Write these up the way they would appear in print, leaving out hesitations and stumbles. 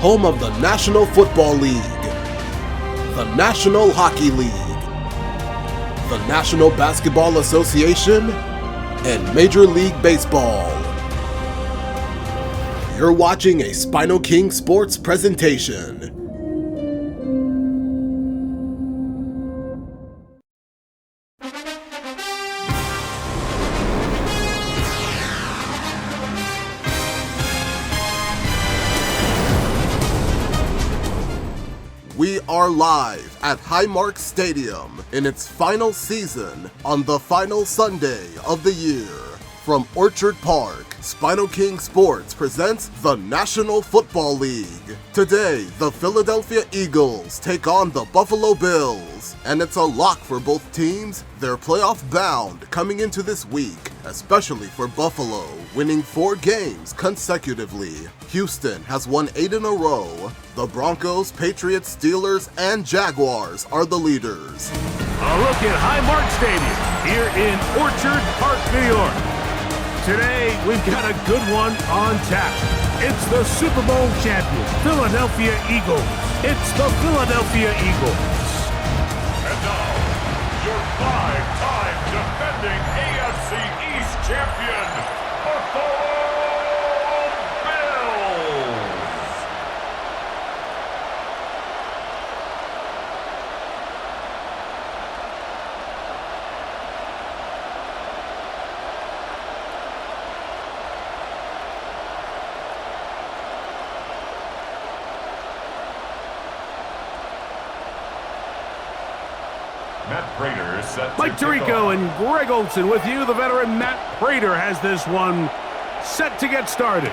home of the National Football League, the National Hockey League, the National Basketball Association, and Major League Baseball. You're watching a SpinoKing Sports presentation. We are live at Highmark Stadium in its final season on the final Sunday of the year. From Orchard Park, SpinoKing Sports presents the National Football League. Today, the Philadelphia Eagles take on the Buffalo Bills, and it's a lock for both teams. They're playoff bound coming into this week, especially for Buffalo, winning 4 games consecutively. Houston has won 8 in a row. The Broncos, Patriots, Steelers, and Jaguars are the leaders. A look at Highmark Stadium here in Orchard Park, New York. Today, we've got a good one on tap. It's the Super Bowl champion, Philadelphia Eagles. It's the Philadelphia Eagles. And now, your 5-time defending AFC East champion, Buffalo Bills. Mike Tirico and Greg Olson with you. The veteran Matt Prater has this one set to get started.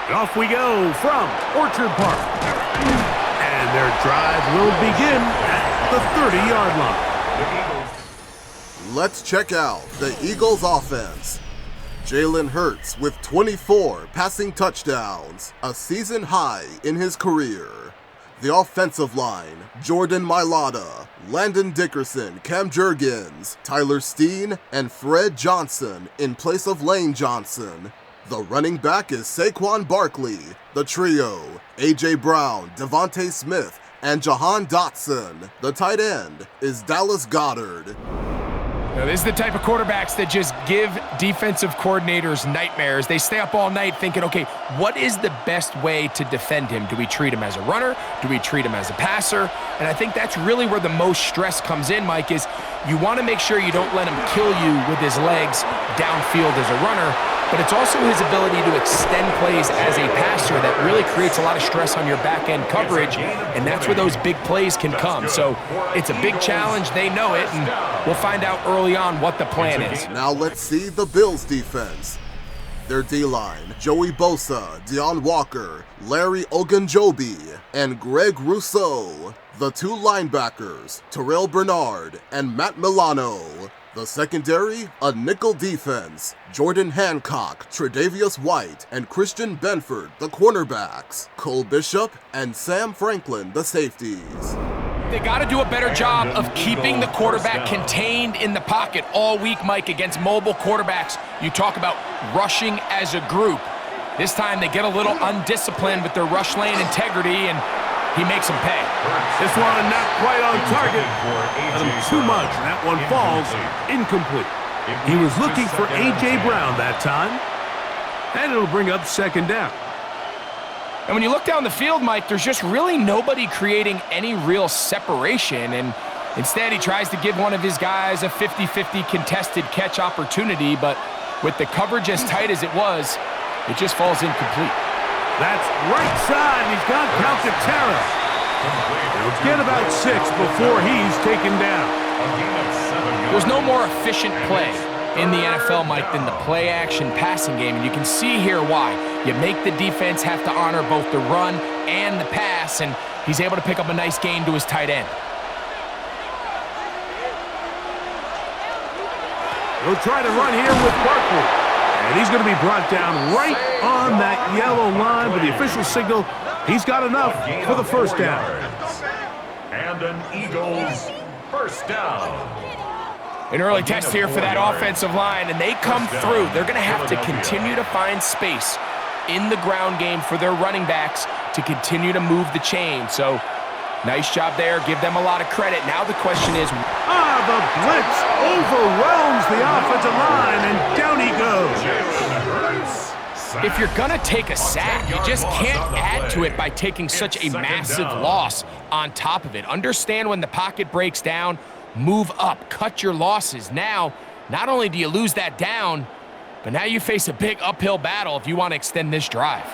And off we go from Orchard Park. And their drive will begin at the 30-yard line. Let's check out the Eagles offense. Jalen Hurts with 24 passing touchdowns, a season high in his career. The offensive line, Jordan Mailata, Landon Dickerson, Cam Jurgens, Tyler Steen, and Fred Johnson in place of Lane Johnson. The running back is Saquon Barkley. The trio, A.J. Brown, Devontae Smith, and Jahan Dotson. The tight end is Dallas Goedert. Now, this is the type of quarterbacks that just give defensive coordinators nightmares. They stay up all night thinking, okay, what is the best way to defend him? Do we treat him as a runner? Do we treat him as a passer? And I think that's really where the most stress comes in, Mike, is you want to make sure you don't let him kill you with his legs downfield as a runner, but it's also his ability to extend plays as a passer that really creates a lot of stress on your back-end coverage, and that's where those big plays can come. So it's a big challenge. They know it, and we'll find out early on what the plan is. Now let's see the Bills' defense. Their D-line, Joey Bosa, Deion Walker, Larry Ogunjobi, and Greg Rousseau. The 2 linebackers, Terrell Bernard and Matt Milano. The secondary, a nickel defense, Jordan Hancock, Tre'Davious White, and Christian Benford, the cornerbacks, Cole Bishop, and Sam Franklin, the safeties. They got to do a better job of keeping the quarterback contained in the pocket all week, Mike, against mobile quarterbacks. You talk about rushing as a group. This time they get a little undisciplined with their rush lane integrity, and he makes them pay. This one not quite on target. Got him too much, and that one falls incomplete. He was looking for A.J. Brown that time, and it'll bring up second down. And when you look down the field, Mike, there's just really nobody creating any real separation, and instead he tries to give one of his guys a 50-50 contested catch opportunity, but with the coverage as tight as it was, it just falls incomplete. That's right side, and he's got Calcaterra. He'll get about 6 before he's taken down. There's no more efficient play in the NFL, Mike, than the play-action passing game, and you can see here why. You make the defense have to honor both the run and the pass, and he's able to pick up a nice gain to his tight end. He'll try to run here with Barkley. And he's going to be brought down right on that yellow line, but the official signal, he's got enough for the first down. And an Eagles first down. An early test here for that offensive line, and they come through. They're going to have to continue to find space in the ground game for their running backs to continue to move the chain. So nice job there. Give them a lot of credit. Now the question is... The blitz overwhelms the offensive line, and down he goes. If you're going to take a sack, you just can't add to it by taking such a massive loss on top of it. Understand when the pocket breaks down, move up, cut your losses. Now, not only do you lose that down, but now you face a big uphill battle if you want to extend this drive.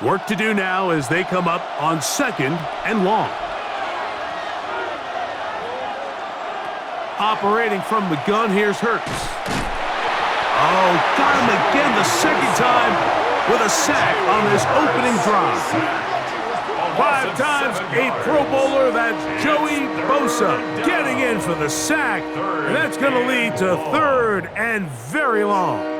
Work to do now as they come up on 2nd and long. Operating from the gun, here's Hurts. Oh, got him again the second time with a sack on this opening drive. 5 times a Pro Bowler, that's Joey Bosa getting in for the sack. And that's going to lead to 3rd and very long.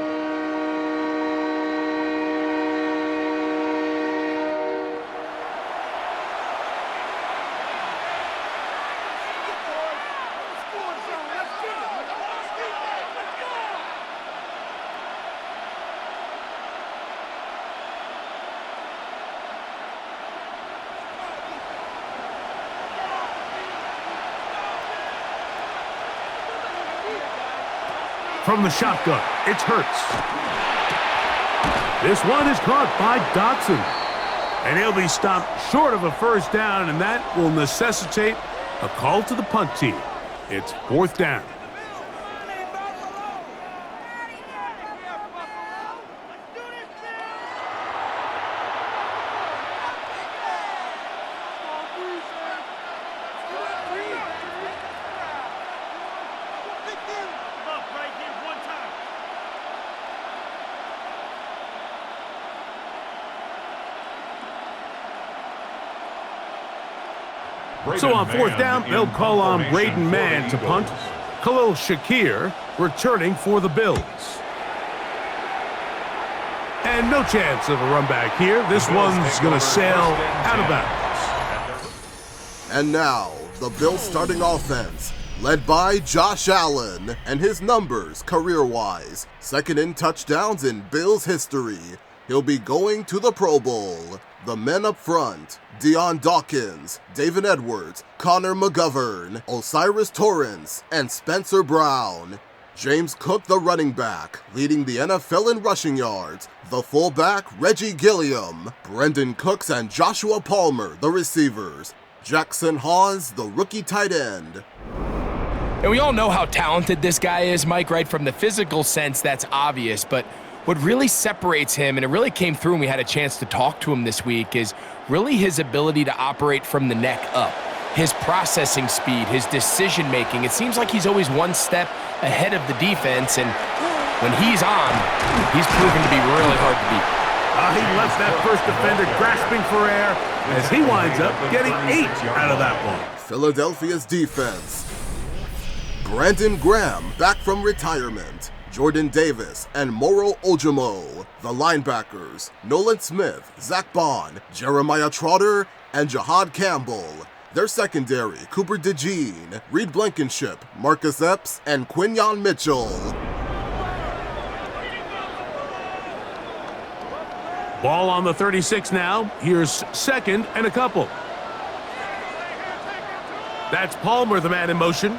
From the shotgun, it's Hurts. This one is caught by Dotson. And he'll be stopped short of a first down, and that will necessitate a call to the punt team. It's 4th down. So on 4th down, they'll call on Braden Mann to punt. Khalil Schreer returning for the Bills. And no chance of a run back here. This one's going to sail out of bounds. And now, the Bills starting offense, led by Josh Allen, and his numbers career-wise. 2nd in touchdowns in Bills history. He'll be going to the Pro Bowl. The men up front, Deion Dawkins, David Edwards, Connor McGovern, Osiris Torrance, and Spencer Brown. James Cook, the running back, leading the NFL in rushing yards. The fullback, Reggie Gilliam. Brendan Cooks and Joshua Palmer, the receivers. Jackson Hawes, the rookie tight end. And we all know how talented this guy is, Mike, right? From the physical sense, that's obvious, but what really separates him, and it really came through when we had a chance to talk to him this week, is really his ability to operate from the neck up. His processing speed, his decision-making. It seems like he's always one step ahead of the defense, and when he's on, he's proven to be really hard to beat. He left that first defender grasping for air as he winds up getting 8 out of that one. Philadelphia's defense. Brandon Graham back from retirement. Jordan Davis and Moro Ojomo. The linebackers, Nolan Smith, Zach Bond, Jeremiah Trotter, and Jahad Campbell. Their secondary, Cooper DeJean, Reed Blankenship, Marcus Epps, and Quinyon Mitchell. Ball on the 36 now. Here's 2nd and a couple. That's Palmer, the man in motion.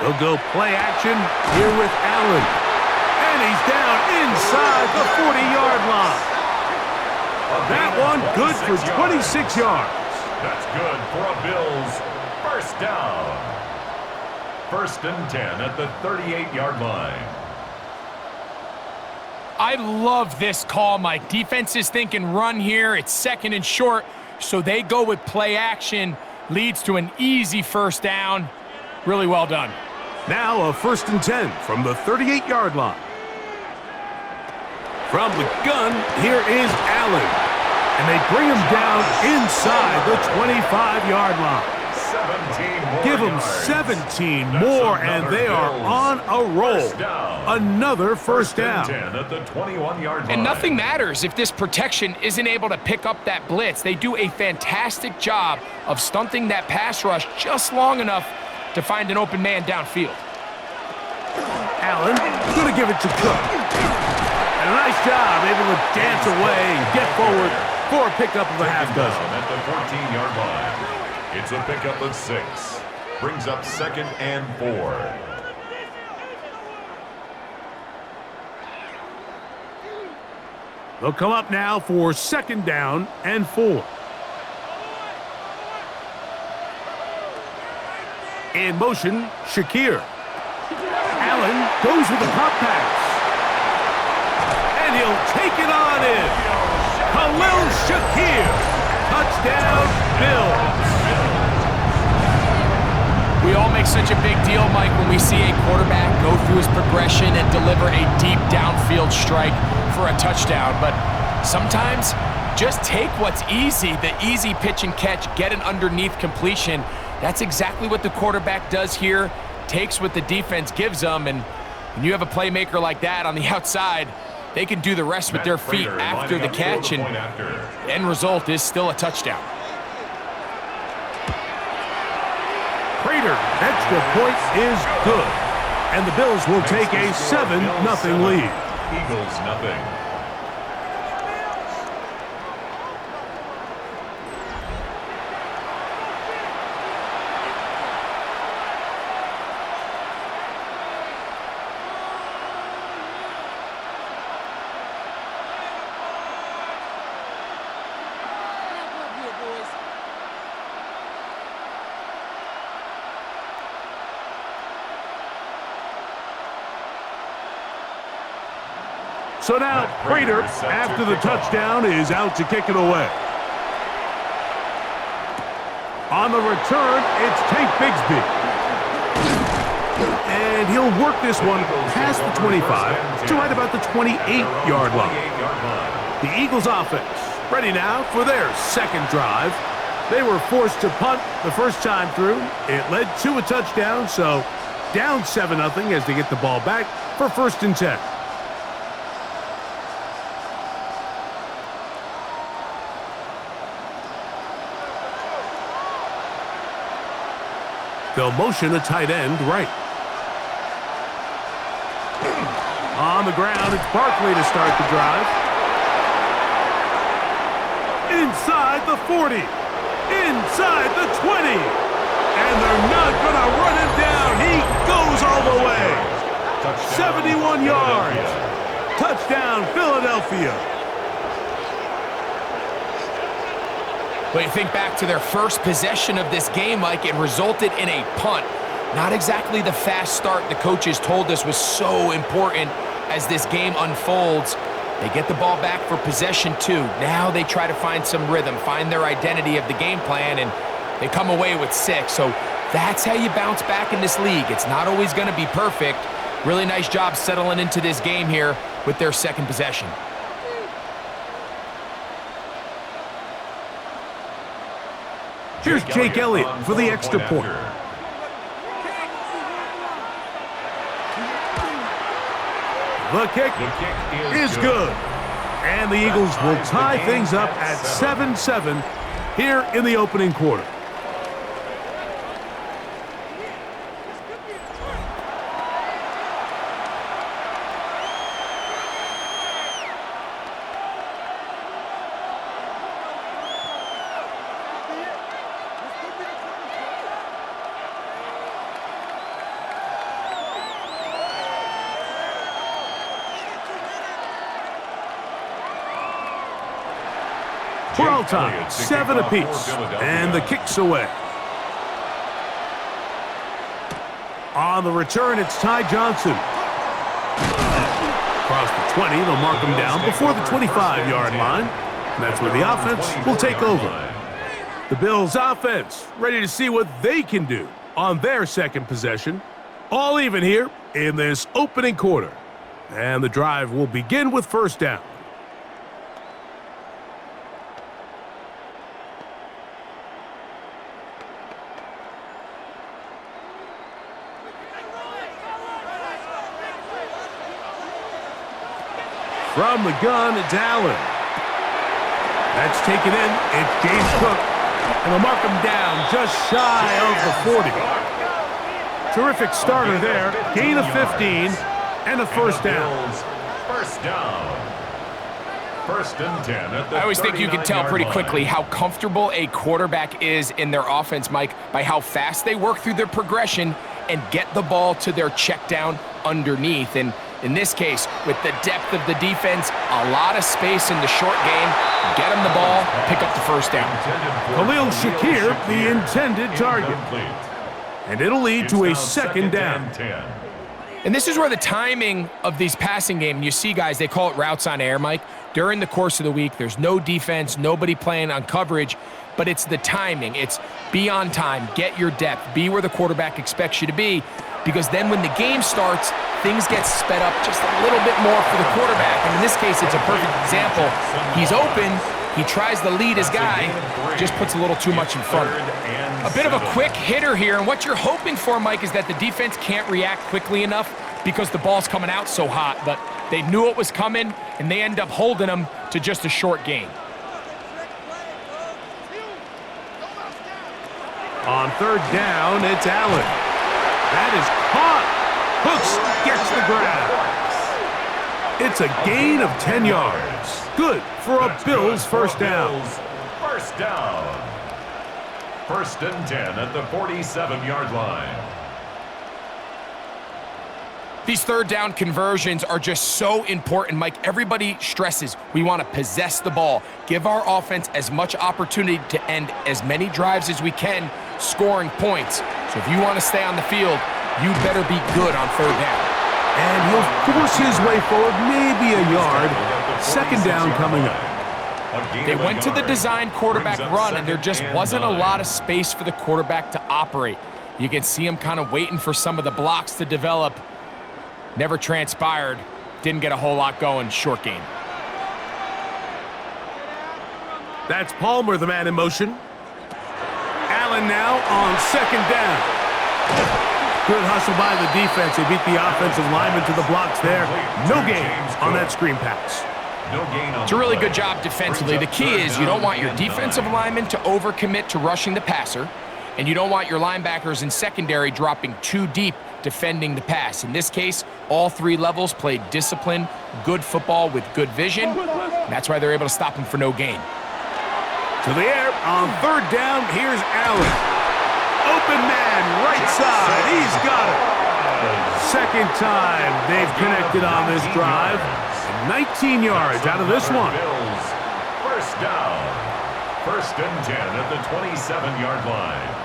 He'll go play action here with Allen. And he's down inside the 40-yard line. That one good for 26 yards. That's good for a Bills first down. 1st and 10 at the 38-yard line. I love this call, Mike. Defense is thinking run here. It's 2nd and short, so they go with play action. Leads to an easy first down. Really well done. Now a 1st and 10 from the 38-yard line. From the gun, here is Allen. And they bring him down inside the 25-yard line. 17 more Give them yards. 17 That's more, another and they are Bills on a roll. first down. Another first and down. 10 at the 21-yard line. And nothing matters if this protection isn't able to pick up that blitz. They do a fantastic job of stunting that pass rush just long enough to find an open man downfield. Allen going to give it to Cook. And a nice job, able to dance away and get forward for a pickup of a half dozen. At the 14-yard line. It's a pickup of 6. Brings up 2nd and 4. They'll come up now for 2nd down and 4. In motion, Schreer. Allen goes with the pop pass. And he'll take it on in. Khalil Schreer. Touchdown, Bills. We all make such a big deal, Mike, when we see a quarterback go through his progression and deliver a deep downfield strike for a touchdown. But sometimes just take what's easy, the easy pitch and catch, get an underneath completion. That's exactly what the quarterback does here, takes what the defense gives them, and when you have a playmaker like that on the outside, they can do the rest with their feet after the catch, and the end result is still a touchdown. Prater, extra point is good. And the Bills will take a 7-0 lead. Eagles nothing. So now Prater, after the touchdown, is out to kick it away. On the return, it's Tank Bigsby. And he'll work this one past the 25 to right about the 28-yard line. The Eagles offense ready now for their second drive. They were forced to punt the first time through. It led to a touchdown, so down 7-0 as they get the ball back for 1st and 10. They'll motion a tight end right. On the ground, it's Barkley to start the drive. Inside the 40. Inside the 20. And they're not going to run him down. He goes all the way. 71 yards. Touchdown, Philadelphia. But you think back to their first possession of this game, Mike, it resulted in a punt. Not exactly the fast start the coaches told us was so important as this game unfolds. They get the ball back for possession 2. Now they try to find some rhythm, find their identity of the game plan, and they come away with 6. So that's how you bounce back in this league. It's not always going to be perfect. Really nice job settling into this game here with their second possession. Here's Jake Elliott for the extra point. The kick is good. And the Eagles will tie things up at 7-7 here in the opening quarter. We're all tied, 7 apiece, and the kick's away. On the return, it's Ty Johnson. Across the 20, they'll mark him down before the 25-yard line. And that's where the offense will take over. The Bills' offense ready to see what they can do on their second possession. All even here in this opening quarter. And the drive will begin with 1st down. From the gun, it's Allen. That's taken in. It's James Cook. And they'll mark him down just shy of the 40. Terrific starter there. Gain of 15 and a first down. First down. First and 10 at the I always think you can tell pretty quickly how comfortable a quarterback is in their offense, Mike, by how fast they work through their progression and get the ball to their check down underneath. And in this case, with the depth of the defense, a lot of space in the short game, get them the ball, pick up the first down. Khalil Shakir, the intended target. And it'll lead to a second down. And this is where the timing of these passing game, you see guys, they call it routes on air, Mike. During the course of the week, there's no defense, nobody playing on coverage, but it's the timing. It's be on time, get your depth, be where the quarterback expects you to be, because then when the game starts, things get sped up just a little bit more for the quarterback. And in this case, it's a perfect example. He's open, he tries to lead his guy, just puts a little too much in front of him. A bit of a quick hitter here, and what you're hoping for, Mike, is that the defense can't react quickly enough because the ball's coming out so hot, but they knew it was coming, and they end up holding them to just a short gain. On third down, it's Allen. That is caught. Hooks gets the grab. It's a gain of 10 yards. Good for a Bills first down. First down. First and 10 at the 47-yard line. These third down conversions are just so important, Mike. Everybody stresses we want to possess the ball, give our offense as much opportunity to end as many drives as we can, scoring points. So if you want to stay on the field, you better be good on third down. And he'll force his way forward, maybe a yard. Second down coming up. They went to the design quarterback run, and there just wasn't a lot of space for the quarterback to operate. You can see him kind of waiting for some of the blocks to develop. Never transpired. Didn't get a whole lot going. Short game. That's Palmer, the man in motion. Allen now on second down. Good hustle by the defense. They beat the offensive lineman to the blocks there. No gain on that screen pass. It's a really good job defensively. The key is you don't want your defensive lineman to overcommit to rushing the passer, and you don't want your linebackers in secondary dropping too deep defending the pass. In this case, all three levels played disciplined, good football with good vision. That's why they're able to stop him for no gain. To the air on third down, here's Allen. Open man, right side, he's got it. Second time they've connected on this drive. 19 yards out of this one. First down. First and 10 at the 27-yard line.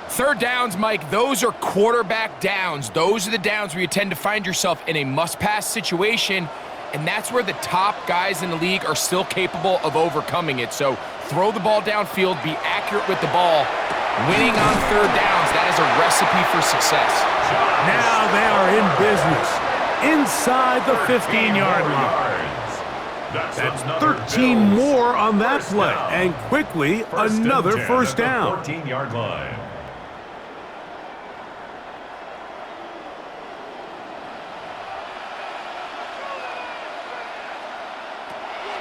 Third downs, Mike, those are quarterback downs. Those are the downs where you tend to find yourself in a must-pass situation, and that's where the top guys in the league are still capable of overcoming it. So throw the ball downfield, be accurate with the ball. Winning on third downs, that is a recipe for success. Now they are in business inside the 15-yard line. That's 13 more on that play, and quickly another first down. 14-yard line.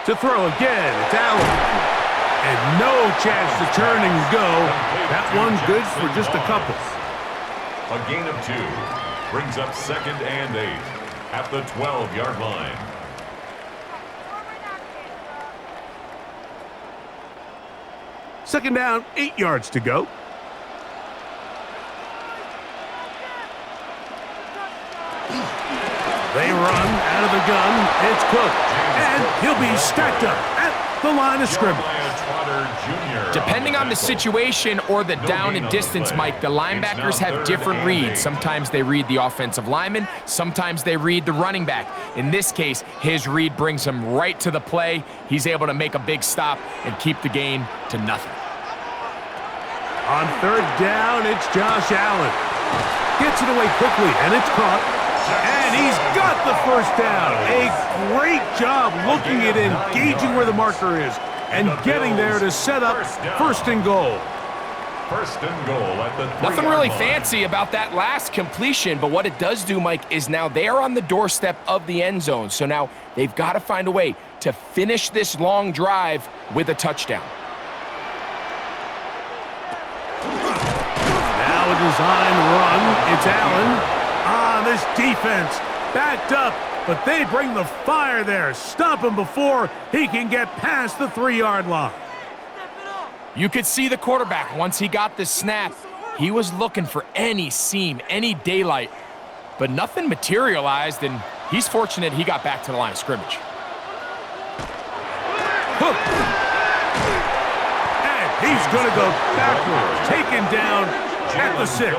To throw again, it's Allen. And no chance to turn and go. That one good for just a couple. A gain of 2 brings up second and 8 at the 12-yard line. Second down, 8 yards to go. They run out of the gun. It's Cook. And he'll be stacked up at the line of scrimmage. Depending on the situation or the down and distance, Mike, the linebackers have different reads. Sometimes they read the offensive lineman. Sometimes they read the running back. In this case, his read brings him right to the play. He's able to make a big stop and keep the gain to nothing. On third down, it's Josh Allen. Gets it away quickly, and it's caught. And he's got the first down. A great job looking at engaging where the marker is and getting there to set up first and goal. first and goal at the 3-yard Nothing really line. fancy about that last completion, but what it does do, Mike, is now they are on the doorstep of the end zone. So now they've got to find a way to finish this long drive with a touchdown. Now a design run. It's Allen. This defense backed up, but they bring the fire there. Stop him before he can get past the 3-yard line. You could see the quarterback, once he got the snap, he was looking for any seam, any daylight, but nothing materialized, and he's fortunate he got back to the line of scrimmage. Hook. And he's going to go backwards, taken down at the 6.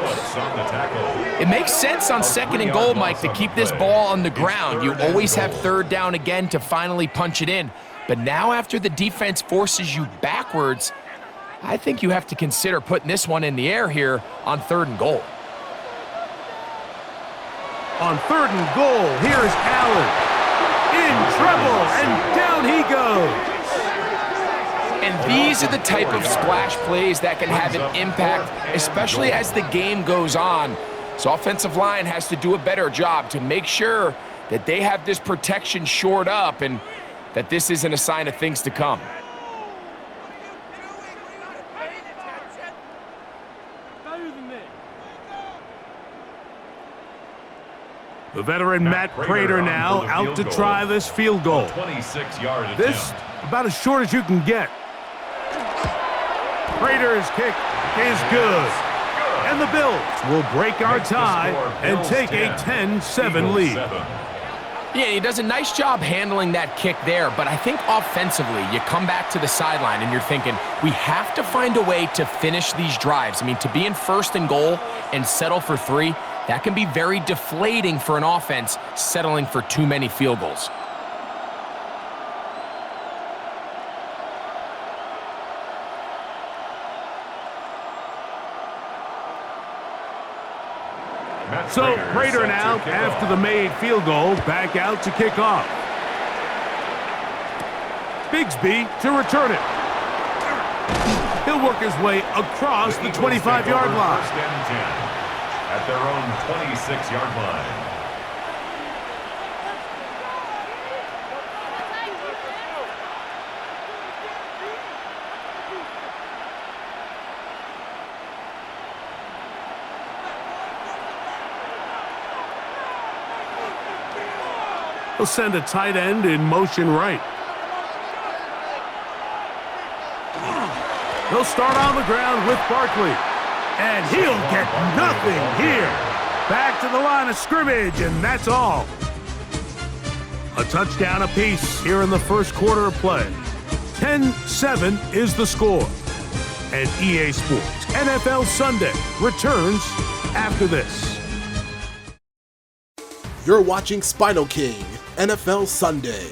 It makes sense on second and goal, Mike, to keep this ball on the ground. You always have third down again to finally punch it in. But now after the defense forces you backwards, I think you have to consider putting this one in the air here on third and goal. On third and goal, here's Allen. In trouble, and down he goes. And these are the type of splash plays that can have an impact, especially as the game goes on. So offensive line has to do a better job to make sure that they have this protection shored up and that this isn't a sign of things to come. The veteran Matt Prater now out to try this field goal. 26-yard attempt. This about as short as you can get. Prater's kick is good. And the Bills will break our tie and take a 10-7 lead. Yeah, he does a nice job handling that kick there, but I think offensively, you come back to the sideline and you're thinking, we have to find a way to finish these drives. I mean, to be in first and goal and settle for 3, that can be very deflating for an offense settling for too many field goals. So Prater now, after the made field goal, back out to kick off. Bigsby to return it. He'll work his way across the 25-yard line. First and 10 at their own 26-yard line. He'll send a tight end in motion right. He'll start on the ground with Barkley. And he'll get nothing here. Back to the line of scrimmage, and that's all. A touchdown apiece here in the first quarter of play. 10-7 is the score. And EA Sports NFL Sunday returns after this. You're watching SpinoKing NFL Sunday.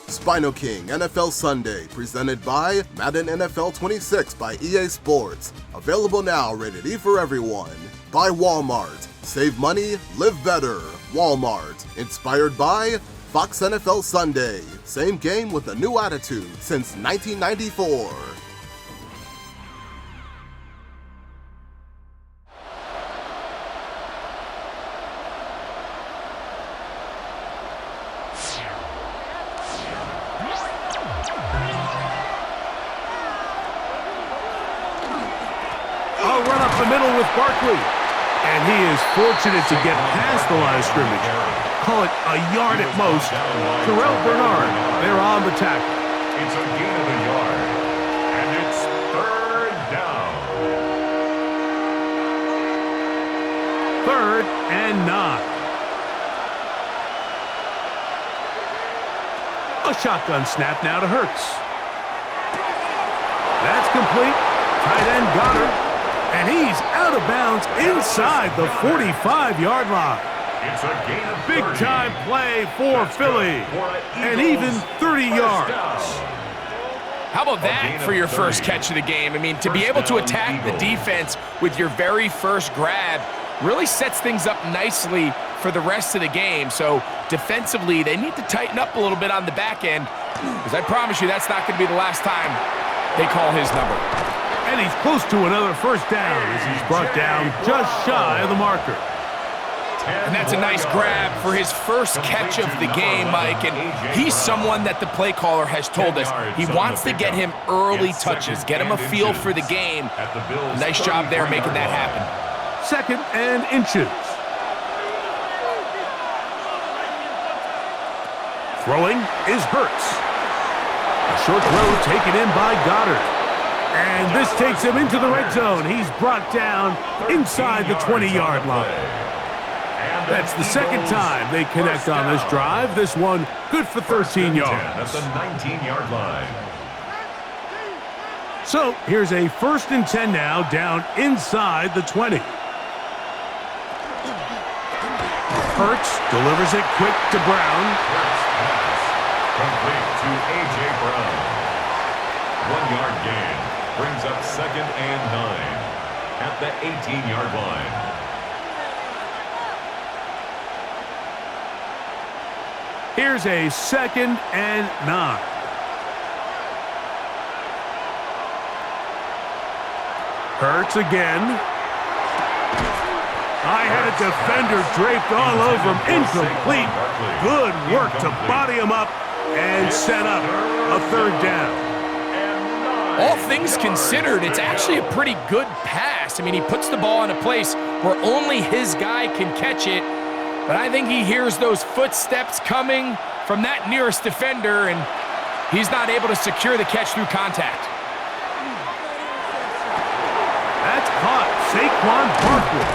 SpinoKing NFL Sunday, presented by Madden NFL 26 by EA Sports. Available now, rated E for everyone. By Walmart. Save money, live better. Walmart. Inspired by Fox NFL Sunday. Same game with a new attitude since 1994. Barkley, and he is fortunate to get past the line of scrimmage. Call it a yard at most. Terrell Bernard, they're on the tackle. It's a gain of a yard, and it's third down. 3rd and 9. A shotgun snap now to Hurts. That's complete. Tight end Goddard. And he's out of bounds inside the 45-yard line. It's a gain of 30. Big-time play for Philly. And even 30 yards. How about that for your first catch of the game? I mean, to be able to attack the defense with your very first grab really sets things up nicely for the rest of the game. So defensively, they need to tighten up a little bit on the back end, because I promise you that's not going to be the last time they call his number. And he's close to another first down as he's brought down just shy of the marker. And that's a nice grab for his first catch of the game, Mike. And he's someone that the play caller has told us he wants to get him early touches, get him a feel for the game. Nice job there making that happen. 2nd and inches. Throwing is Hurts. A short throw taken in by Goddard. And this takes him into the red zone. He's brought down inside the 20-yard line. That's the second time they connect on this drive. This one good for 13 yards. At the 19-yard line. So here's a 1st and 10 now, down inside the 20. Hurts delivers it quick to Brown. Hurts pass complete to A.J. Brown. 1-yard gain brings up 2nd and 9 at the 18-yard line. Here's a 2nd and 9. Hurts again. I had a defender draped all over him. Incomplete. Good work to body him up and set up a 3rd down. All things considered, it's actually a pretty good pass. I mean, he puts the ball in a place where only his guy can catch it. But I think he hears those footsteps coming from that nearest defender, and he's not able to secure the catch through contact. That's caught. Saquon Barkley.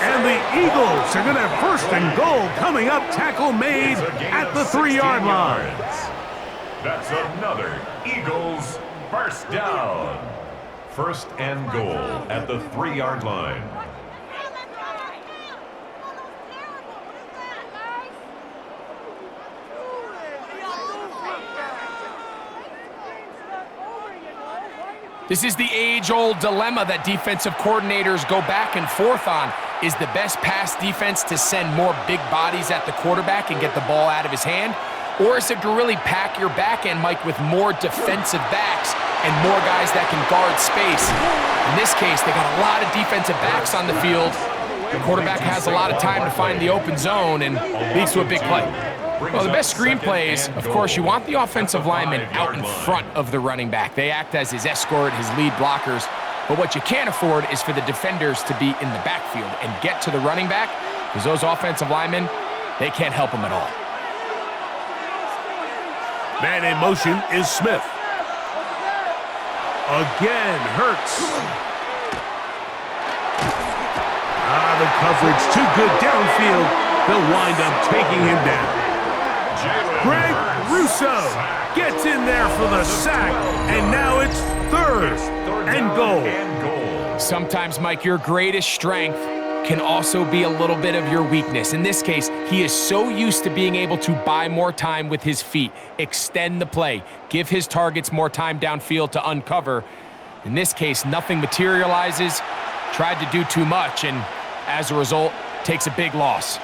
And the Eagles are going to have 1st and goal coming up. Tackle made at the 3-yard line. That's another Eagles 1st down. 1st and goal at the 3-yard line. This is the age-old dilemma that defensive coordinators go back and forth on. Is the best pass defense to send more big bodies at the quarterback and get the ball out of his hand? Or is it to really pack your back end, Mike, with more defensive backs and more guys that can guard space? In this case, they got a lot of defensive backs on the field. The quarterback has a lot of time to find the open zone and leads to a big play. Well, the best screenplays, of course, you want the offensive lineman out in front of the running back. They act as his escort, his lead blockers. But what you can't afford is for the defenders to be in the backfield and get to the running back, because those offensive linemen, they can't help him at all. Man in motion is Smith. Again, Hurts. The coverage too good downfield. They'll wind up taking him down. Greg Russo gets in there for the sack, and now it's 3rd and goal. Sometimes, Mike, your greatest strength can also be a little bit of your weakness. In this case, he is so used to being able to buy more time with his feet, extend the play, give his targets more time downfield to uncover. In this case, nothing materializes, tried to do too much, and as a result, takes a big loss.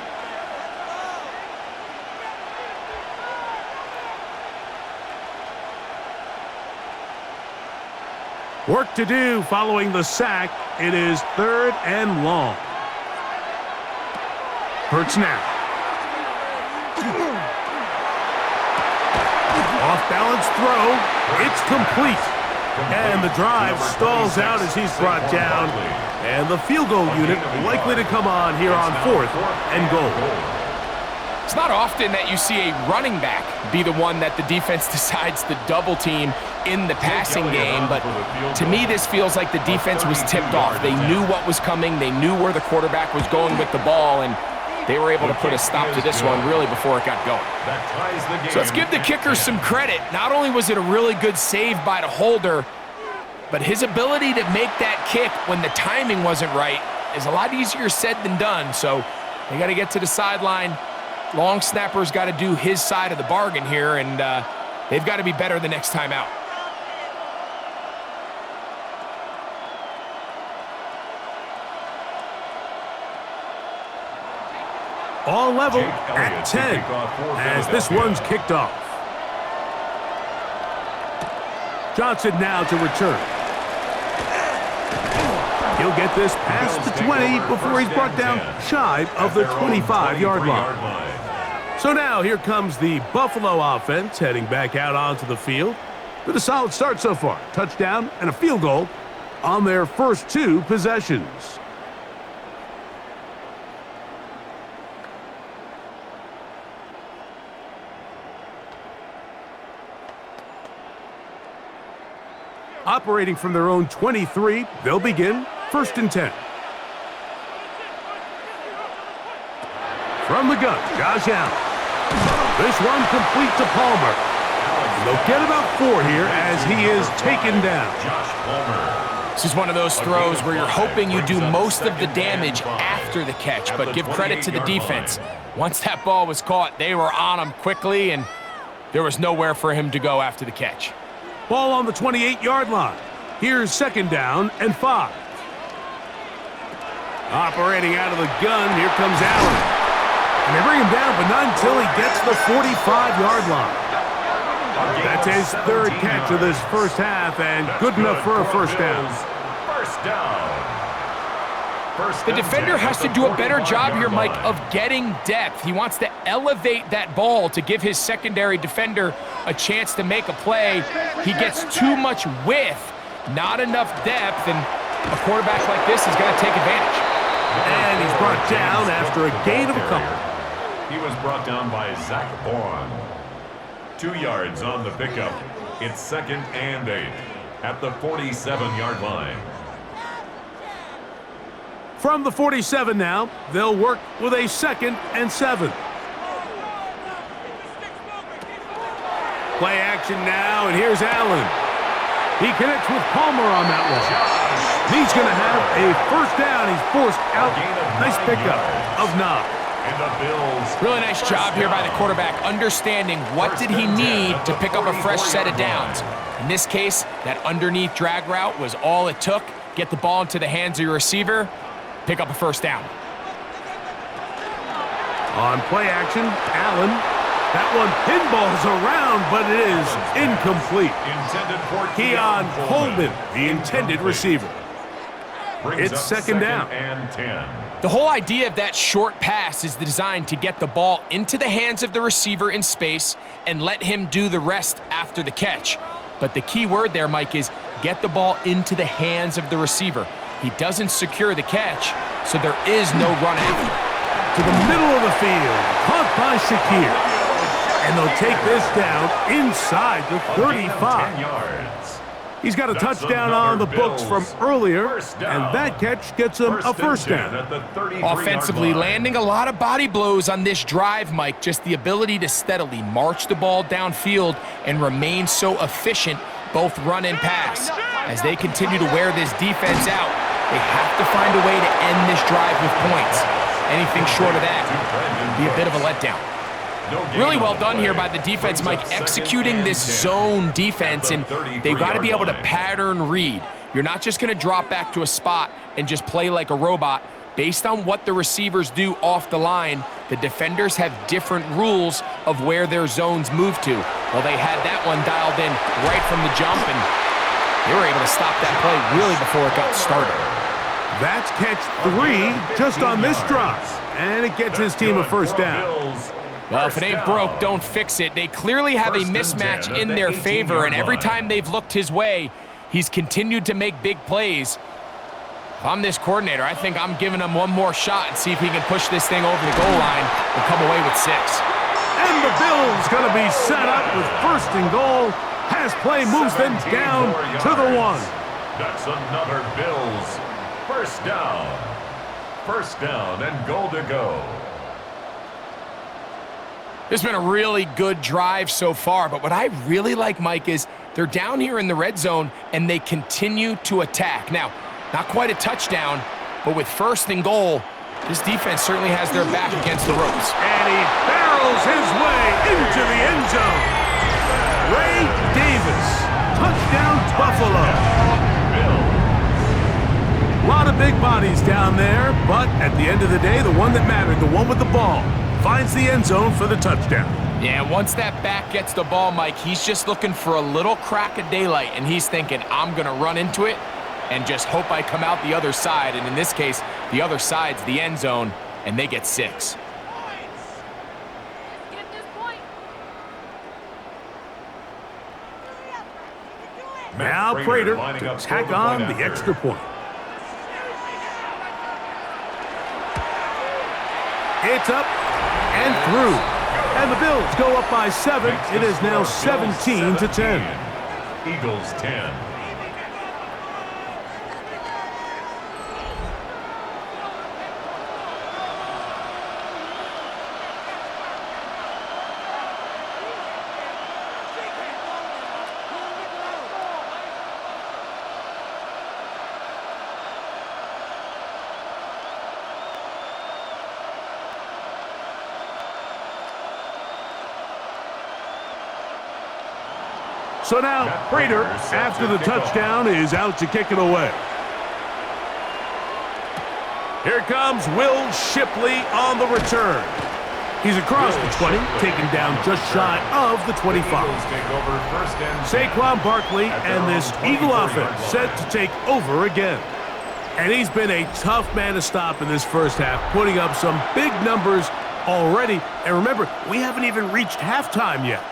Work to do following the sack. It is 3rd and long. Hurts now. Off-balance throw. It's complete. And the drive stalls out as he's brought down. And the field goal unit likely to come on here on 4th and goal. It's not often that you see a running back be the one that the defense decides to double team in the passing game, but to me this feels like the defense was tipped off. They knew what was coming, they knew where the quarterback was going with the ball, and they were able to put a stop to this one really before it got going. So let's give the kicker some credit. Not only was it a really good save by the holder, but his ability to make that kick when the timing wasn't right is a lot easier said than done. So they got to get to the sideline. Long snapper's got to do his side of the bargain here, and they've got to be better the next time out. all level at 10 as this one's kicked off. Johnson now to return. He'll get this past the 20 before he's brought down shy of the 25-yard line. So now here comes the Buffalo offense heading back out onto the field with a solid start so far. Touchdown and a field goal on their first 2 possessions. Operating from their own 23, they'll begin 1st and 10. From the gun, Josh Allen. This one complete to Palmer. They'll get about 4 here as he is taken down. This is one of those throws where you're hoping you do most of the damage after the catch, but give credit to the defense. Once that ball was caught, they were on him quickly, and there was nowhere for him to go after the catch. Ball on the 28-yard line. Here's 2nd down and 5. Operating out of the gun, here comes Allen. And they bring him down, but not until he gets the 45-yard line. That's his 3rd catch of this first half, and good enough for a first down. The defender has to do a better job here, Mike, of getting depth. He wants to elevate that ball to give his secondary defender a chance to make a play. He gets too much width, not enough depth, and a quarterback like this is going to take advantage. And he's brought down after a gain of a couple. He was brought down by Zach Bourne. 2 yards on the pickup. It's 2nd and 8 at the 47-yard line. From the 47 now, they'll work with a 2nd and 7. Play action now, and here's Allen. He connects with Palmer on that one. He's going to have a first down. He's forced out. Nice pickup of 9. Really nice job here by the quarterback, understanding what did he need to pick up a fresh set of downs. In this case, that underneath drag route was all it took. Get the ball into the hands of your receiver, pick up a first down. On play action, Allen. That one pinballs around, but it is incomplete. Keon Coleman, the intended receiver. It's 2nd down. The whole idea of that short pass is designed to get the ball into the hands of the receiver in space and let him do the rest after the catch. But the key word there, Mike, is get the ball into the hands of the receiver. He doesn't secure the catch, so there is no run after. To the middle of the field, caught by Schreer. And they'll take this down inside the 35. He's got a touchdown on the books from earlier, and that catch gets him a first down. Offensively, landing a lot of body blows on this drive, Mike. Just the ability to steadily march the ball downfield and remain so efficient, both run and pass. As they continue to wear this defense out, they have to find a way to end this drive with points. Anything short of that would be a bit of a letdown. Really well done here by the defense, Mike, executing this zone defense, and they've got to be able to pattern read. You're not just going to drop back to a spot and just play like a robot. Based on what the receivers do off the line, the defenders have different rules of where their zones move to. Well, they had that one dialed in right from the jump, and they were able to stop that play really before it got started. That's catch 3 just on this drive, and it gets his team a first down. Well, if it ain't broke, don't fix it. They clearly have a mismatch in their favor, and every time they've looked his way, he's continued to make big plays. If I'm this coordinator, I think I'm giving him one more shot and see if he can push this thing over the goal line and come away with 6. And the Bills going to be set up with 1st and goal. Pass play moves them down to the 1. That's another Bills first down. First down and goal to go. This has been a really good drive so far, but what I really like, Mike, is they're down here in the red zone and they continue to attack. Now, not quite a touchdown, but with 1st and goal, this defense certainly has their back against the ropes. And he barrels his way into the end zone. Ray Davis, touchdown Buffalo. A lot of big bodies down there, but at the end of the day, the one that mattered, the one with the ball, finds the end zone for the touchdown. Yeah, once that back gets the ball, Mike, he's just looking for a little crack of daylight, and he's thinking, I'm going to run into it and just hope I come out the other side. And in this case, the other side's the end zone, and they get 6. Now Prater to tack on the extra point. It's up and through. And the Bills go up by 7. It is now 17-10. Eagles 10. So now Prater, after the touchdown, is out to kick it away. Here comes Will Shipley on the return. He's across the 20, taken down just shy of the 25. Saquon Barkley and this Eagle offense set to take over again. And he's been a tough man to stop in this first half, putting up some big numbers already. And remember, we haven't even reached halftime yet.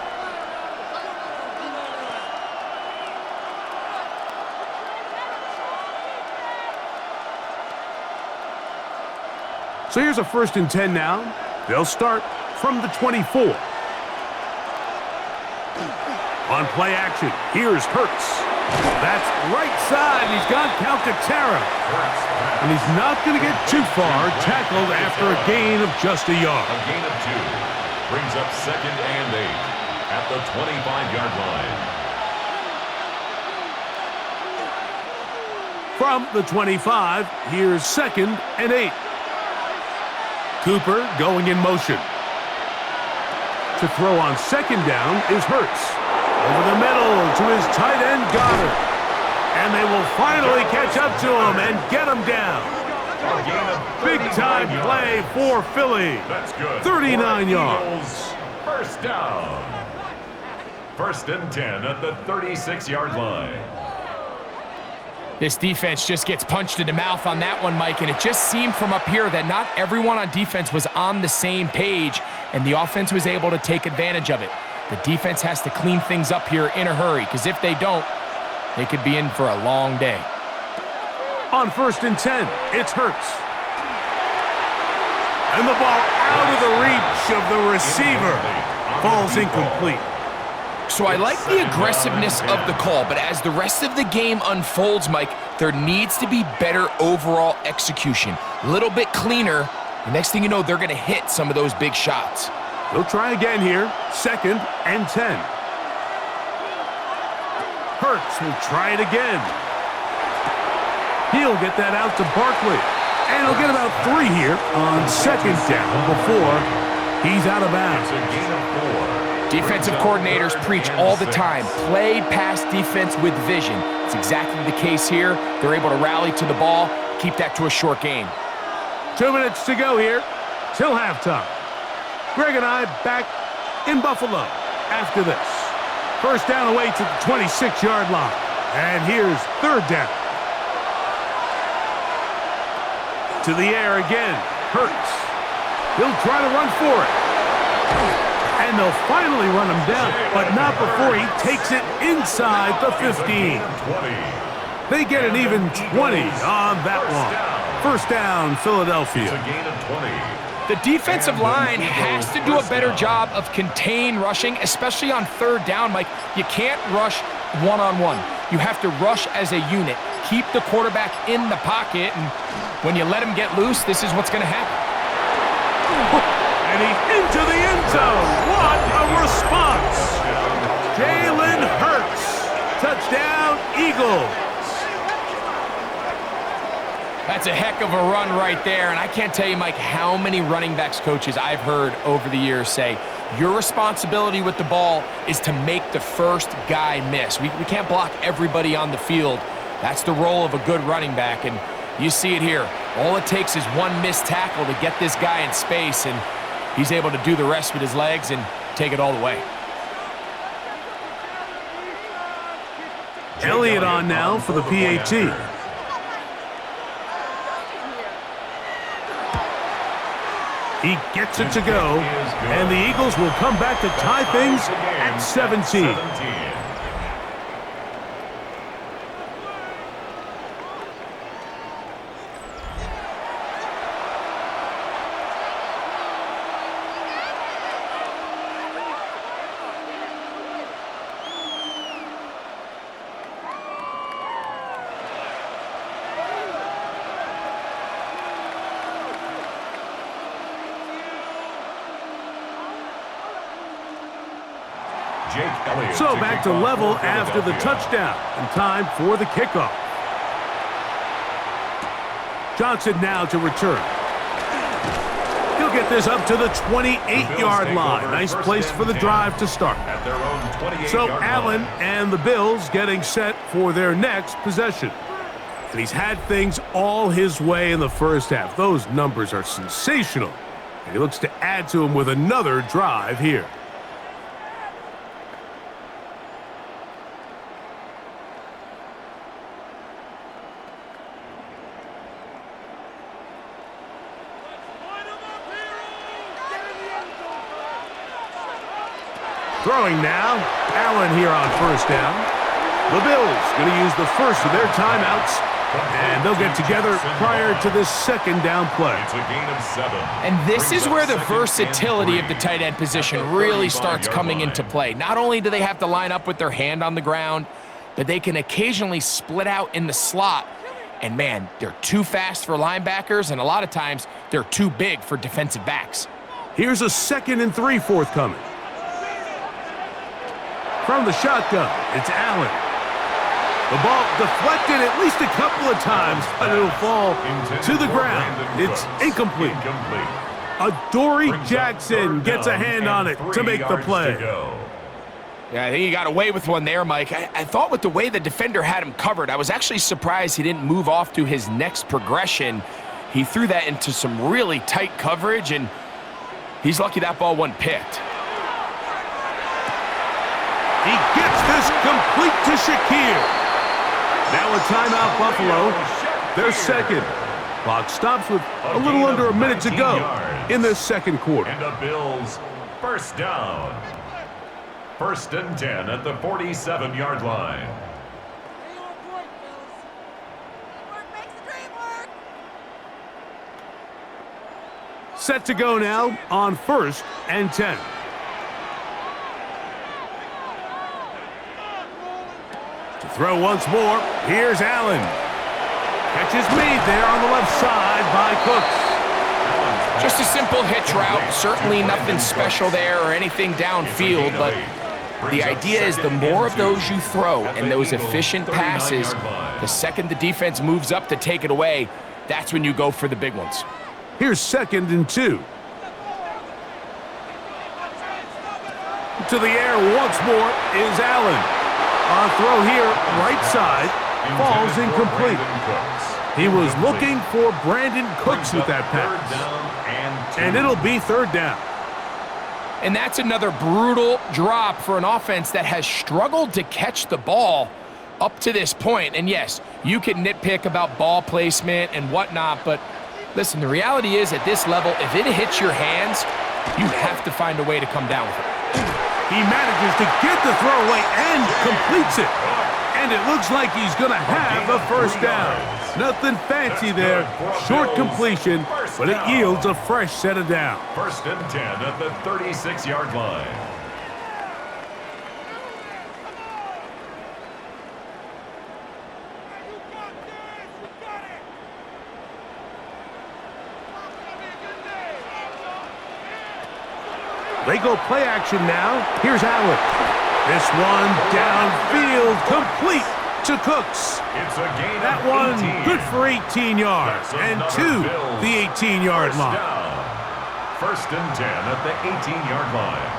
So here's a 1st and 10 now. They'll start from the 24. On play action, here's Hurts. That's right side. He's got Calcaterra. And he's not going to get too far, tackled after a gain of just a yard. A gain of 2 brings up 2nd and 8 at the 25-yard line. From the 25, here's 2nd and 8. Cooper going in motion. To throw on 2nd down is Hurts. Over the middle to his tight end Goddard. And they will finally catch up to him and get him down. Big time play for Philly. That's good. 39 yards. First down. 1st and 10 at the 36-yard line. This defense just gets punched in the mouth on that one, Mike, and it just seemed from up here that not everyone on defense was on the same page, and the offense was able to take advantage of it. The defense has to clean things up here in a hurry, because if they don't, they could be in for a long day. On 1st and 10, it's Hurts. And the ball out of the reach of the receiver. Falls incomplete. So I like the aggressiveness of the call, but as the rest of the game unfolds, Mike, there needs to be better overall execution. A little bit cleaner. The next thing you know, they're going to hit some of those big shots. They'll try again here. 2nd and 10. Hurts will try it again. He'll get that out to Barkley. And he'll get about 3 here on 2nd down before he's out of bounds. It's a gain of 4. Defensive coordinators preach all the time, play pass defense with vision. It's exactly the case here. They're able to rally to the ball, keep that to a short game. 2 minutes to go here till halftime. Greg and I back in Buffalo after this. 1st down away to the 26-yard line. And here's 3rd down. To the air again. Hurts. He'll try to run for it. And they'll finally run him down, but not before he takes it inside the 15. They get an even 20 on that one. 1st down, Philadelphia. It's a gain of 20. The defensive line has to do a better job of contain rushing, especially on 3rd down, Mike. You can't rush one-on-one. You have to rush as a unit. Keep the quarterback in the pocket, and when you let him get loose, this is what's going to happen. And he's into the end zone. What a response. Jalen Hurts. Touchdown, Eagles. That's a heck of a run right there, and I can't tell you, Mike, how many running backs coaches I've heard over the years say, your responsibility with the ball is to make the first guy miss. We can't block everybody on the field. That's the role of a good running back, and You see it here. All it takes is one missed tackle to get this guy in space, and he's able to do the rest with his legs and take it all the way. Elliott on now for the PAT. He gets it to go, and the Eagles will come back to tie things at 17. So back to level after the touchdown, and time for the kickoff. Johnson now to return. He'll get this up to the 28-yard line. Nice place for the drive to start. So Allen and the Bills getting set for their next possession. And he's had things all his way in the first half. Those numbers are sensational. And he looks to add to them with another drive here. Throwing now, Allen here on first down. The Bills going to use the first of their timeouts, and they'll get together prior to this second down play. It's a gain of 7. And this is where the versatility of the tight end position really starts coming into play. Not only do they have to line up with their hand on the ground, but they can occasionally split out in the slot. And man, they're too fast for linebackers, and a lot of times they're too big for defensive backs. Here's a 2nd and 3 forthcoming. From the shotgun, it's Allen. The ball deflected at least a couple of times, but it'll fall to the ground. It's incomplete. Adoree Jackson gets a hand on it to make the play. Yeah, I think he got away with one there, Mike. I thought with the way the defender had him covered, I was actually surprised he didn't move off to his next progression. He threw that into some really tight coverage, and he's lucky that ball wasn't picked. He gets this complete to Schreer. Now a timeout, Buffalo. Their second. Clock stops with a little under a minute to go in the second quarter. And the Bills first down. 1st and 10 at the 47-yard line. Set to go now on 1st and 10. To throw once more, here's Allen. Catch is made there on the left side by Cooks. Just a simple hitch route. Certainly nothing special there or anything downfield, but the idea is the more of those you throw and those efficient passes, the second the defense moves up to take it away, that's when you go for the big ones. Here's 2nd and 2. To the air once more is Allen. On throw here, right side, falls incomplete. He was looking for Brandon Cooks with that pass. And it'll be 3rd down. And that's another brutal drop for an offense that has struggled to catch the ball up to this point. And yes, you can nitpick about ball placement and whatnot, but listen, the reality is at this level, if it hits your hands, you have to find a way to come down with it. He manages to get the throwaway and completes it. And it looks like he's going to have a first down. Nothing fancy there, short completion, but it yields a fresh set of downs. 1st and 10 at the 36-yard line. They go play action now. Here's Allen. This one downfield, complete to Cooks. It's a gain that of one 18. good for 18 yards and to the 18-yard line. 1st and 10 at the 18-yard line.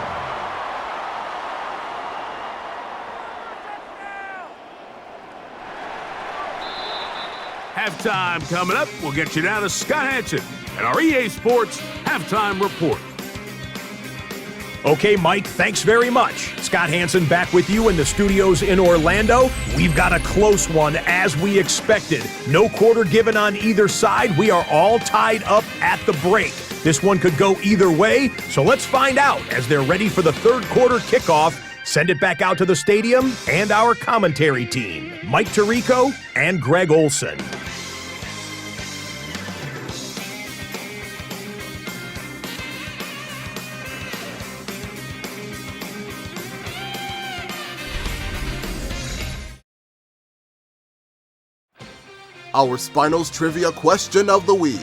Halftime coming up. We'll get you down to Scott Hansen and our EA Sports Halftime Report. Okay, Mike, thanks very much. Scott Hansen back with you in the studios in Orlando. We've got a close one, as we expected. No quarter given on either side. We are all tied up at the break. This one could go either way, so let's find out as they're ready for the third quarter kickoff. Send it back out to the stadium and our commentary team, Mike Tirico and Greg Olson. Our Spinos Trivia question of the week.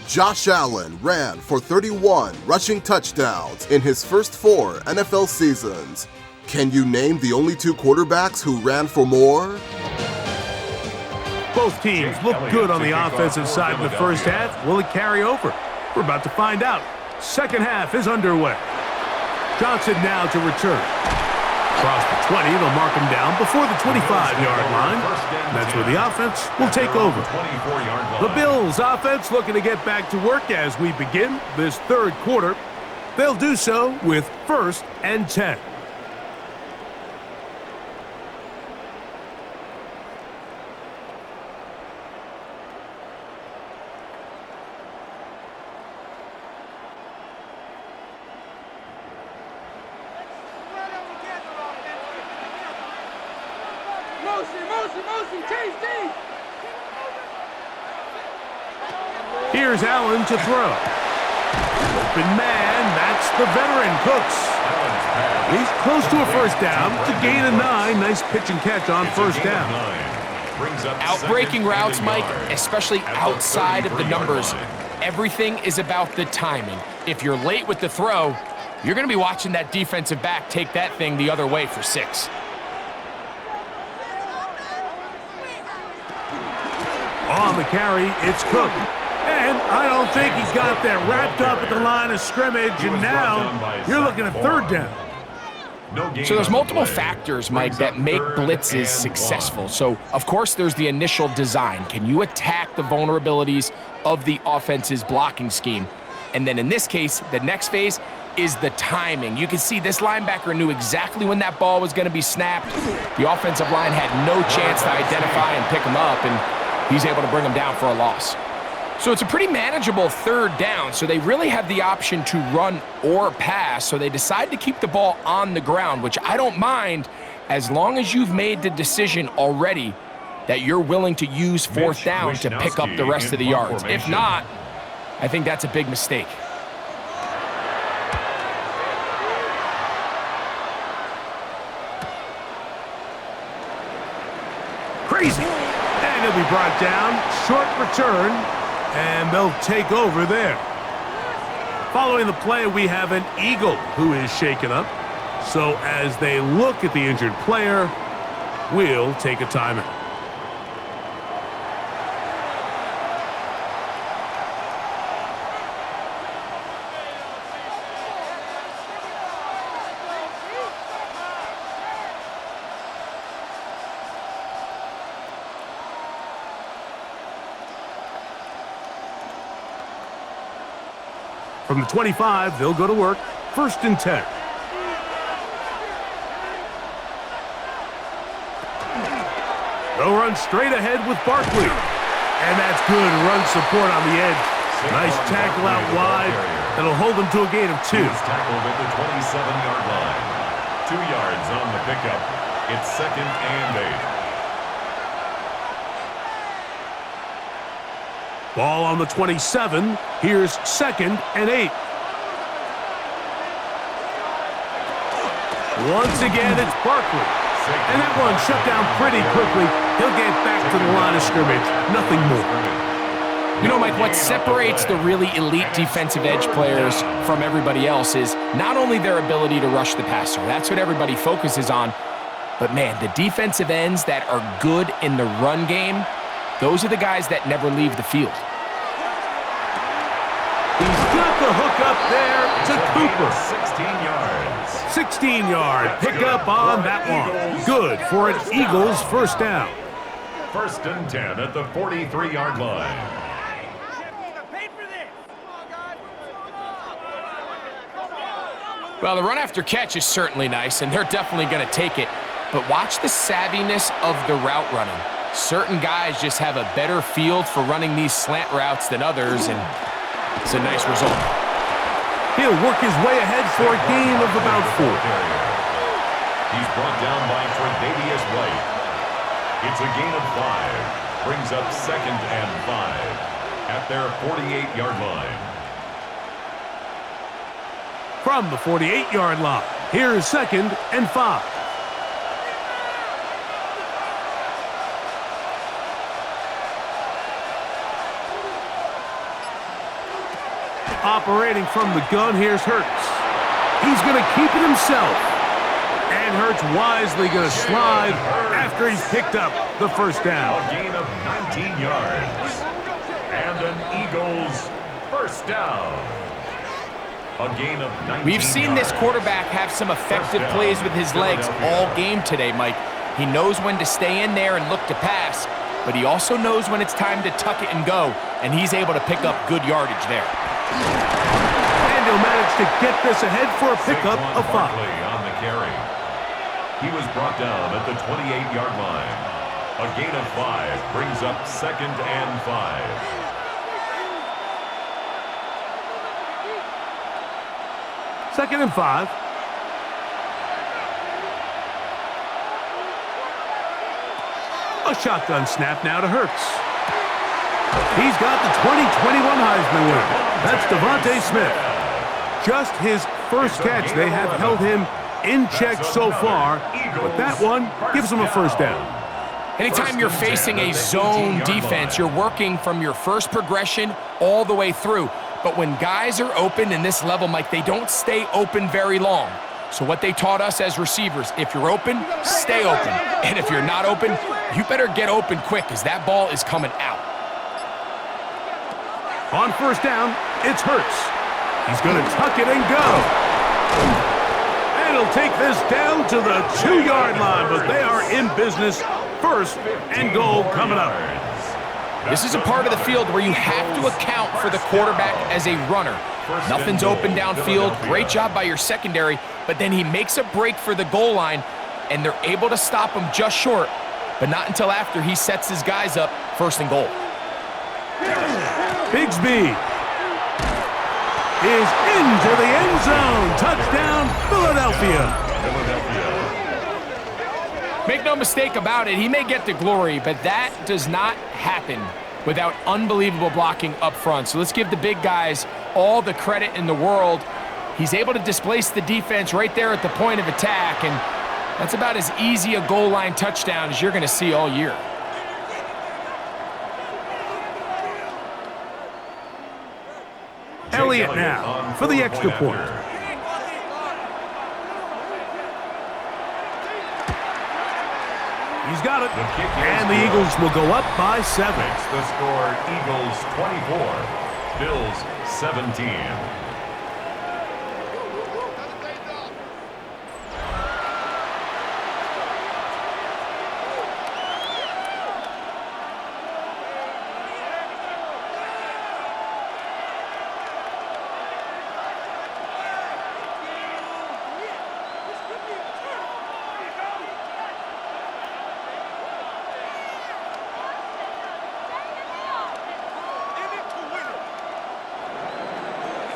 Josh Allen ran for 31 rushing touchdowns in his first 4 NFL seasons. Can you name the only 2 quarterbacks who ran for more? Both teams look good on the offensive side in the first half. Will it carry over? We're about to find out. Second half is underway. Johnson now to return. Across the 20, they'll mark him down before the 25-yard line. That's where the offense will take over. The Bills offense looking to get back to work as we begin this third quarter. They'll do so with 1st and 10. Here's Allen to throw. Open man, that's the veteran Cooks. He's close to a first down to gain a 9. Nice pitch and catch on first down. Outbreaking routes, Mike, especially outside of the numbers. Everything is about the timing. If you're late with the throw, you're going to be watching that defensive back take that thing the other way for 6. On the carry, it's Cook. And I don't think he's got that wrapped up at the line of scrimmage, and now you're looking at third down. So there's multiple factors, Mike, that make blitzes successful. So, of course, there's the initial design. Can you attack the vulnerabilities of the offense's blocking scheme? And then in this case, the next phase is the timing. You can see this linebacker knew exactly when that ball was going to be snapped. The offensive line had no chance to identify and pick him up, and he's able to bring him down for a loss. So it's a pretty manageable third down, so they really have the option to run or pass, so they decide to keep the ball on the ground, which I don't mind as long as you've made the decision already that you're willing to use 4th down to pick up the rest of the yards. If not, I think that's a big mistake. Crazy. And he'll be brought down. Short return. And they'll take over there. Following the play, we have an Eagle who is shaken up. So as they look at the injured player, we'll take a timeout. From the 25, they'll go to work. 1st and 10. They'll run straight ahead with Barkley. And that's good run support on the edge. Nice tackle out wide. That'll hold them to a gain of 2. He's tackled at the 27-yard line. 2 yards on the pickup. It's 2nd and 8. Ball on the 27. Here's 2nd and 8. Once again, it's Barkley. And that one shut down pretty quickly. He'll get back to the line of scrimmage. Nothing more. You know, Mike, what separates the really elite defensive edge players from everybody else is not only their ability to rush the passer. That's what everybody focuses on. But, man, the defensive ends that are good in the run game, those are the guys that never leave the field. He's got the hook up there to Cooper. 16 yards. 16-yard pickup on that one. Good for an Eagles first down. First and 10 at the 43-yard line. Well, the run after catch is certainly nice, and they're definitely going to take it. But watch the savviness of the route running. Certain guys just have a better field for running these slant routes than others, and it's a nice result. He'll work his way ahead for a gain of about 4. He's brought down by Tre'Davious White. It's a gain of 5. Brings up 2nd and 5 at their 48-yard line. From the 48-yard line, here's 2nd and 5. Operating from the gun, here's Hurts. He's going to keep it himself. And Hurts wisely going to slide after he's picked up the first down. A gain of 19 yards. And an Eagles first down. A gain of 19 We've seen this quarterback have some effective plays with his legs all game today, Mike. He knows when to stay in there and look to pass, but he also knows when it's time to tuck it and go, and he's able to pick up good yardage there. And he'll manage to get this ahead for a pickup of 5. On the carry. He was brought down at the 28-yard line. A gain of 5 brings up 2nd and 5. Second and 5. A shotgun snap now to Hurts. He's got the 2021 Heisman winner. That's Devontae Smith. Just his first catch. They have held him in check so far, but that one gives him a first down. Anytime you're facing a zone defense, you're working from your first progression all the way through. But when guys are open in this level, Mike, they don't stay open very long. So what they taught us as receivers, if you're open, stay open. And if you're not open, you better get open quick because that ball is coming out. On first down, it's Hurts. He's going to tuck it and go. And he'll take this down to the 2-yard line, but they are in business. First and goal coming up. This is a part of the field where you have to account for the quarterback as a runner. Nothing's open downfield. Great job by your secondary, but then he makes a break for the goal line, and they're able to stop him just short, but not until after he sets his guys up first and goal. Bigsby is into the end zone. Touchdown, Philadelphia. Make no mistake about it, he may get the glory, but that does not happen without unbelievable blocking up front. So let's give the big guys all the credit in the world. He's able to displace the defense right there at the point of attack, and that's about as easy a goal line touchdown as you're going to see all year. Elliott now for the extra point. He's got it, and the Eagles will go up by 7. Makes the score Eagles 24, Bills 17.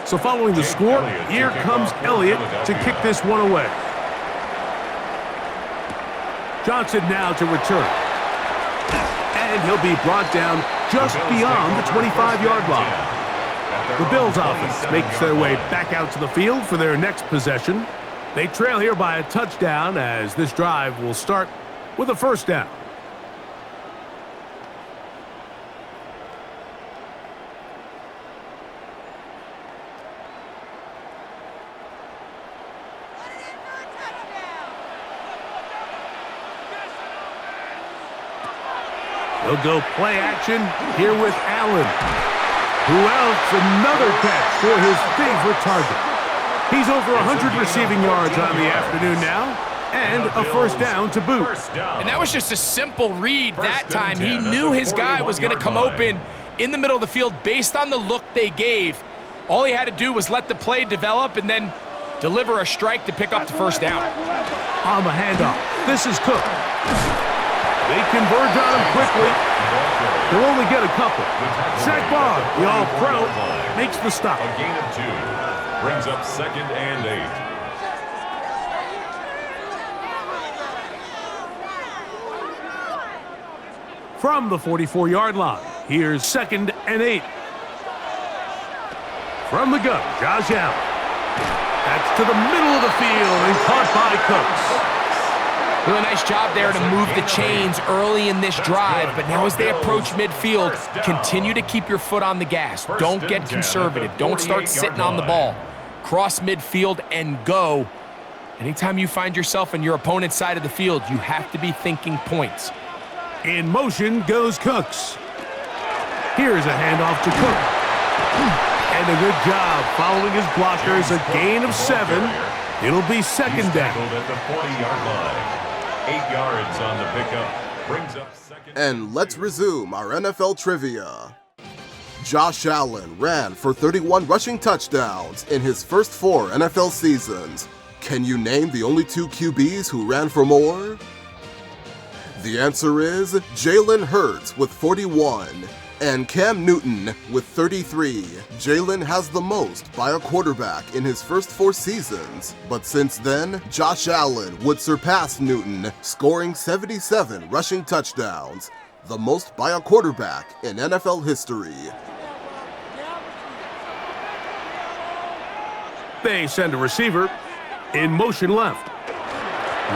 So following the score, here comes Elliott to kick this one away. Johnson now to return. And he'll be brought down just beyond the 25-yard line. The Bills offense makes their way back out to the field for their next possession. They trail here by a touchdown as this drive will start with a first down. He'll go play action here with Allen. Who else? Another catch for his favorite target. He's over 100 receiving yards on the afternoon now, And a first down to boot. And that was just a simple read that time. He knew his guy was going to come open in the middle of the field based on the look they gave. All he had to do was let the play develop and then deliver a strike to pick up the first down. On the handoff, this is Cook. They converge on him quickly. They'll only get a couple. Zach Barr, the all-pro, makes the stop. A gain of 2 brings up 2nd and 8. From the 44-yard line, here's 2nd and 8. From the gun, Josh Allen. That's to the middle of the field and caught by Cooks. Really nice job there to move the chains early in this drive, but now as they approach midfield, continue to keep your foot on the gas. Don't get conservative. Don't start sitting on the ball. Cross midfield and go. Anytime you find yourself on your opponent's side of the field, you have to be thinking points. In motion goes Cooks. Here's a handoff to Cook. And a good job following his blockers, a gain of 7. It'll be 2nd down. At the 40-yard line. 8 yards on the pickup. Brings up 2nd. And let's resume our NFL trivia. Josh Allen ran for 31 rushing touchdowns in his first 4 NFL seasons. Can you name the only 2 QBs who ran for more? The answer is Jalen Hurts with 41 and Cam Newton with 33. Jalen has the most by a quarterback in his first 4 seasons, but since then, Josh Allen would surpass Newton, scoring 77 rushing touchdowns, the most by a quarterback in NFL history. They send a receiver in motion left.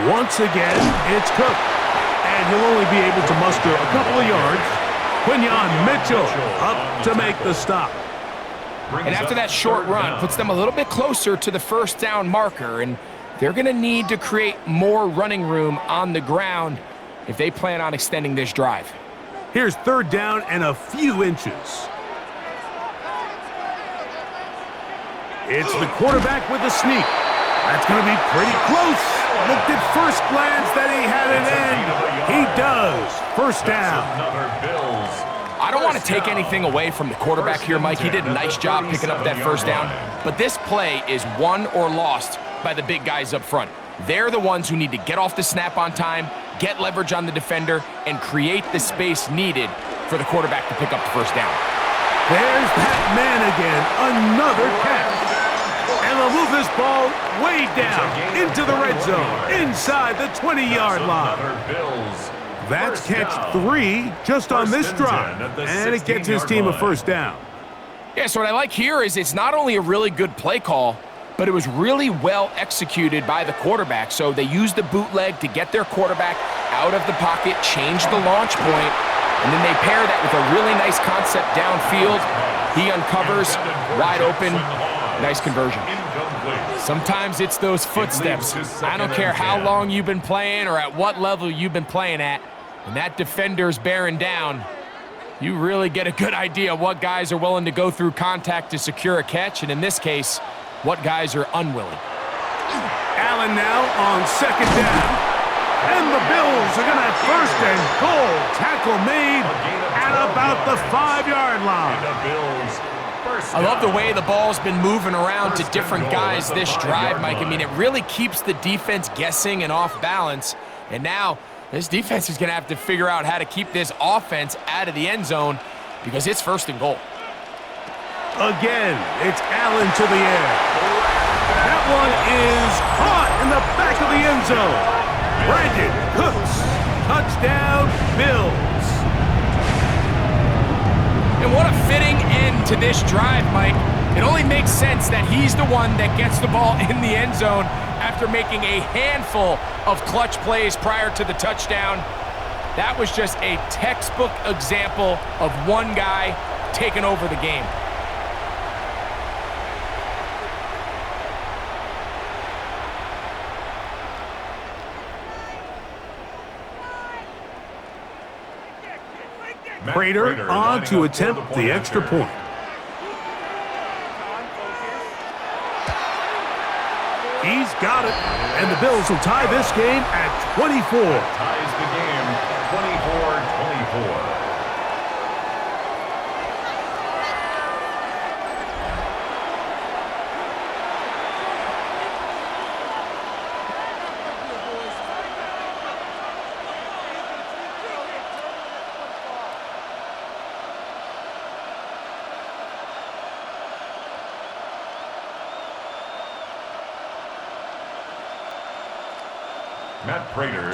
Once again, it's Cook. And he'll only be able to muster a couple of yards. Quinyon Mitchell up to make the stop. And after that short run, puts them a little bit closer to the first down marker, and they're going to need to create more running room on the ground if they plan on extending this drive. Here's 3rd down and a few inches. It's the quarterback with the sneak. That's going to be pretty close. Looked at first glance that he had an end. He does. First down. I don't want to take anything away from the quarterback here, Mike. He did a nice job picking up that first down. But this play is won or lost by the big guys up front. They're the ones who need to get off the snap on time, get leverage on the defender, and create the space needed for the quarterback to pick up the first down. There's that man again. Another catch. And they'll move this ball way down into the red zone, inside the 20-yard line. That's catch 3 just on this drive, and it gets his team a first down. Yeah, so what I like here is it's not only a really good play call, but it was really well executed by the quarterback. So they used the bootleg to get their quarterback out of the pocket, change the launch point, and then they pair that with a really nice concept downfield. He uncovers, wide open. Nice conversion. Sometimes it's those footsteps. I don't care how long you've been playing or at what level you've been playing at. When that defender's bearing down, you really get a good idea what guys are willing to go through contact to secure a catch, and in this case, what guys are unwilling. Allen now on 2nd down. And the Bills are going to have 1st and goal. Tackle made at about the 5-yard line. I love the way the ball's been moving around to different guys this drive, Mike. I mean, it really keeps the defense guessing and off balance. And now this defense is going to have to figure out how to keep this offense out of the end zone because it's 1st and goal. Again, it's Allen to the air. That one is caught in the back of the end zone. Brandon Cooks, touchdown, Bills. And what a fitting end to this drive, Mike. It only makes sense that he's the one that gets the ball in the end zone after making a handful of clutch plays prior to the touchdown. That was just a textbook example of one guy taking over the game. Prater on to attempt the extra point. He's Got it. And the Bills will tie this game at 24. Ties the game 24-24.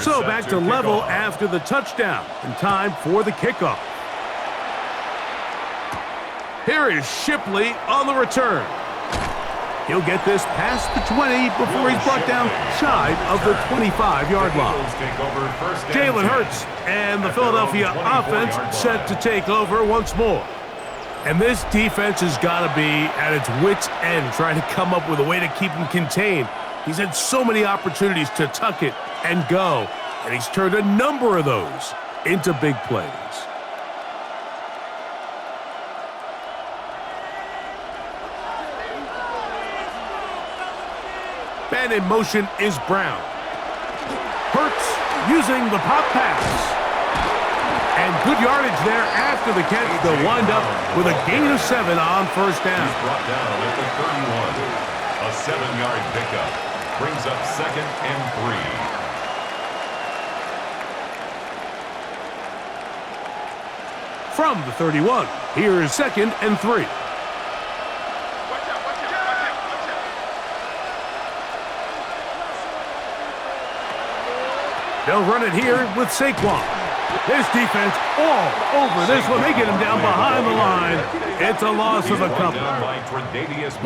So back to level after the touchdown, and time for the kickoff. Here is Shipley on the return. He'll get this past the 20 before he's brought down shy of the 25-yard line. Jalen Hurts and the Philadelphia offense set to take over once more. And this defense has got to be at its wits' end trying to come up with a way to keep him contained. He's had so many opportunities to tuck it and go, and he's turned a number of those into big plays. And in motion is Brown. Hurts using the pop pass. And good yardage there after the catch. They'll wind up with a gain of 7 on first down. He's brought down at the 31. A 7-yard pickup brings up 2nd and 3. From the 31, here is 2nd and 3. They'll run it here with Saquon. This defense all over this one. They get him down behind the line. It's a loss of a couple.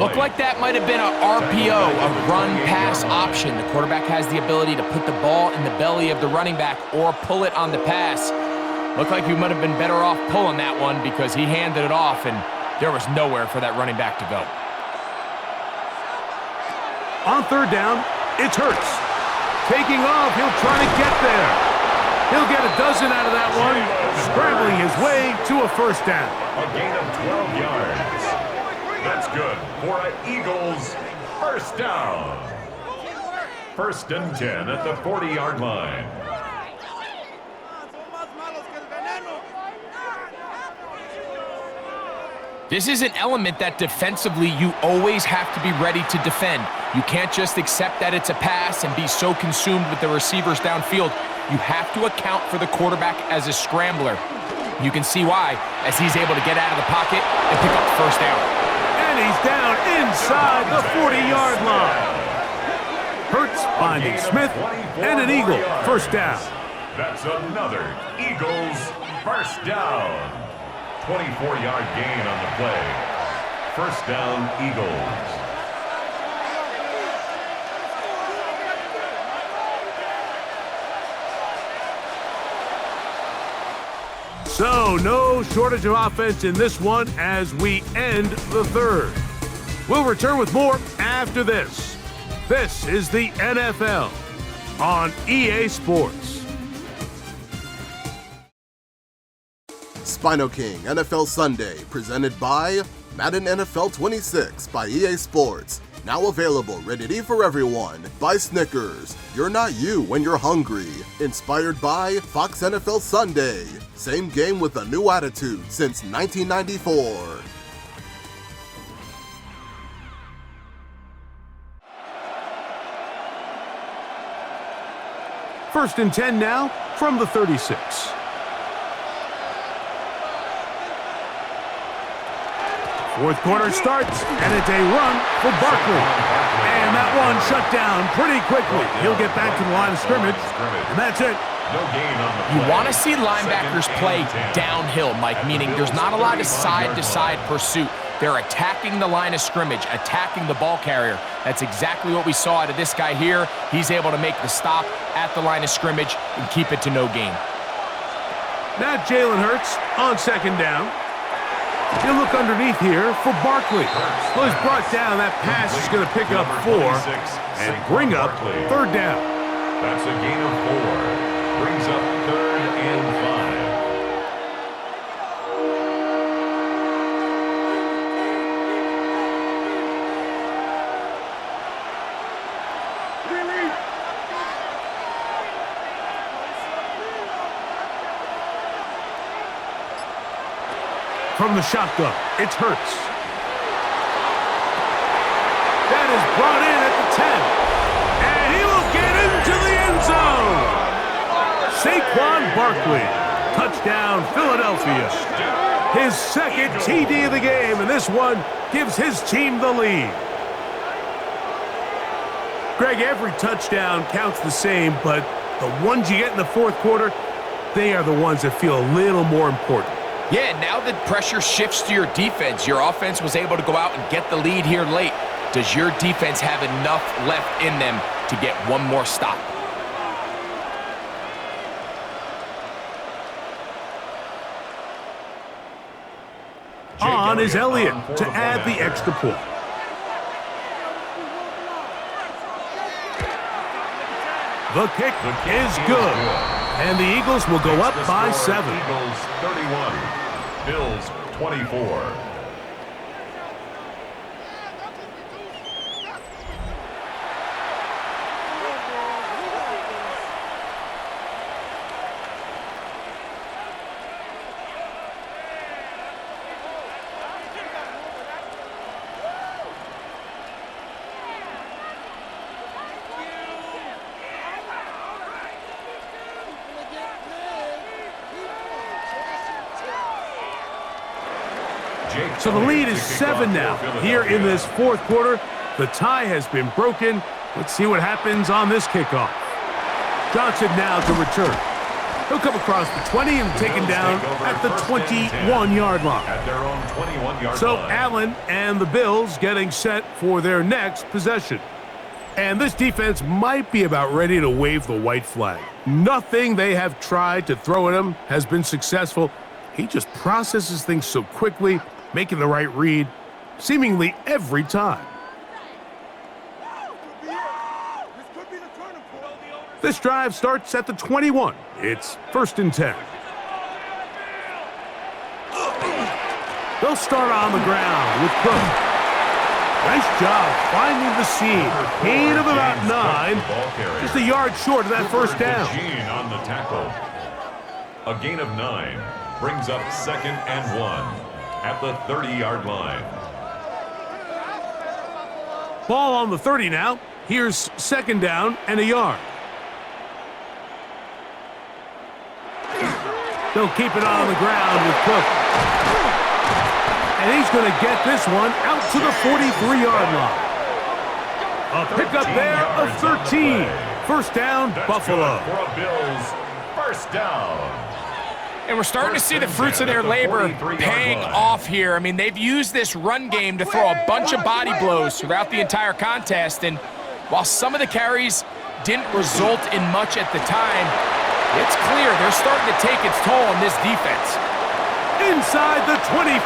Looked like that might have been a RPO, a run-pass option. The quarterback has the ability to put the ball in the belly of the running back or pull it on the pass. Looked like he might have been better off pulling that one because he handed it off, and there was nowhere for that running back to go. On third down, it's Hurts. Taking off, he'll try to get there. He'll get a dozen out of that one, scrambling his way to a first down. A gain of 12 yards. That's good for an Eagles first down. 1st and 10 at the 40-yard line. This is an element that defensively you always have to be ready to defend. You can't just accept that it's a pass and be so consumed with the receivers downfield. You have to account for the quarterback as a scrambler. You can see why, as he's able to get out of the pocket and pick up the first down. And he's down inside the 40-yard line. Hurts finding Smith, and an Eagle first down. That's another Eagles first down. 24-yard gain on the play. First down, Eagles. So, no shortage of offense in this one as we end the third. We'll return with more after this. This is the NFL on EA Sports. SpinoKing NFL Sunday, presented by Madden NFL 26 by EA Sports. Now available, rated E for everyone. By Snickers. You're not you when you're hungry. Inspired by Fox NFL Sunday. Same game with a new attitude since 1994. First and 10 now from the 36. Fourth quarter starts, and it's a run for Barkley. And that one shut down pretty quickly. He'll get back to the line of scrimmage, and that's it. No gain on the play. You want to see linebackers play downhill, Mike, meaning there's not a lot of side-to-side pursuit. They're attacking the line of scrimmage, attacking the ball carrier. That's exactly what we saw out of this guy here. He's able to make the stop at the line of scrimmage and keep it to no gain. Now Jalen Hurts on second down. He'll look underneath here for Barkley. Well, he's brought down. That pass is going to pick up 4 and bring up third down. That's a gain of 4. Brings up 3rd and 5. from the shotgun. It's Hurts. That is brought in at the 10. And he will get into the end zone. Saquon Barkley. Touchdown, Philadelphia. His second TD of the game, and this one gives his team the lead. Greg, every touchdown counts the same, but the ones you get in the fourth quarter, they are the ones that feel a little more important. Yeah, now that pressure shifts to your defense, your offense was able to go out and get the lead here late. Does your defense have enough left in them to get one more stop? On is Elliott to add the extra point. The kick is good. And the Eagles will go up by 7. Eagles 31, Bills 24. So the lead is 7 now. Here in this fourth quarter, the tie has been broken. Let's see what happens on this kickoff. Johnson now to return. He'll come across the 20 and taken down at the 21-yard line. At their own 21-yard So line. Allen and the Bills getting set for their next possession. And this defense might be about ready to wave the white flag. Nothing they have tried to throw at him has been successful. He just processes things so quickly, making the right read seemingly every time. This drive starts at the 21. It's 1st and 10. They'll start on the ground with Cook. Nice job finding the seam. Gain of about 9. Just a yard short of that first down. On the tackle. A gain of 9 brings up 2nd and 1 at the 30-yard line. Ball on the 30 now. Here's 2nd down and a yard. They'll keep it on the ground with Cook. And he's going to get this one out to the 43-yard line. A pickup there of 13. First down, Buffalo. For a Bills first down. And we're starting to see the fruits of their labor paying off here. I mean, they've used this run game to throw a bunch of body blows throughout the entire contest. And while some of the carries didn't result in much at the time, it's clear they're starting to take its toll on this defense. Inside the 25.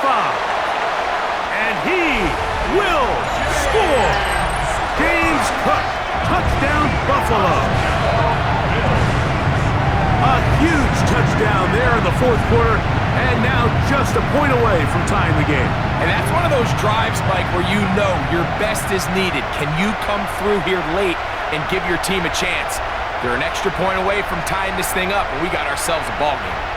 And he will score. James Cook, touchdown Buffalo. A huge touchdown there in the fourth quarter, and now just a point away from tying the game. And that's one of those drives, Mike, where you know your best is needed. Can you come through here late and give your team a chance? They're an extra point away from tying this thing up, and we got ourselves a ball game.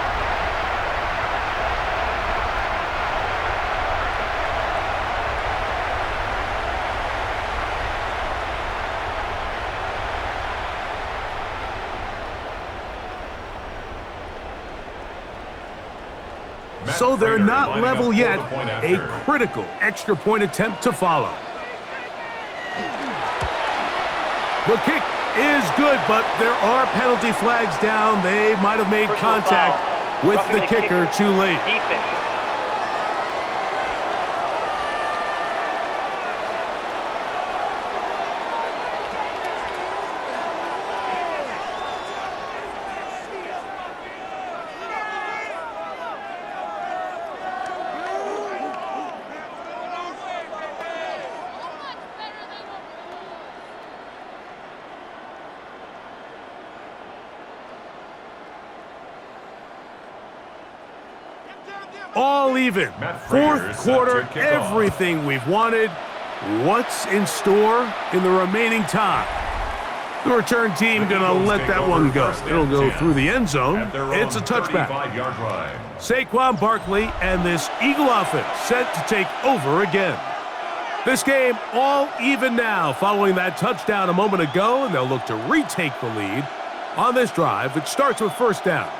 So they're not level yet. A critical extra point attempt to follow. The kick is good, but there are penalty flags down. They might have made contact with the kicker too late. All even. Fourth quarter, everything we've wanted. What's in store in the remaining time? The return team going to let that one go. It'll go through the end zone. It's a touchback. Saquon Barkley and this Eagle offense set to take over again. This game all even now following that touchdown a moment ago, and they'll look to retake the lead on this drive that starts with first down.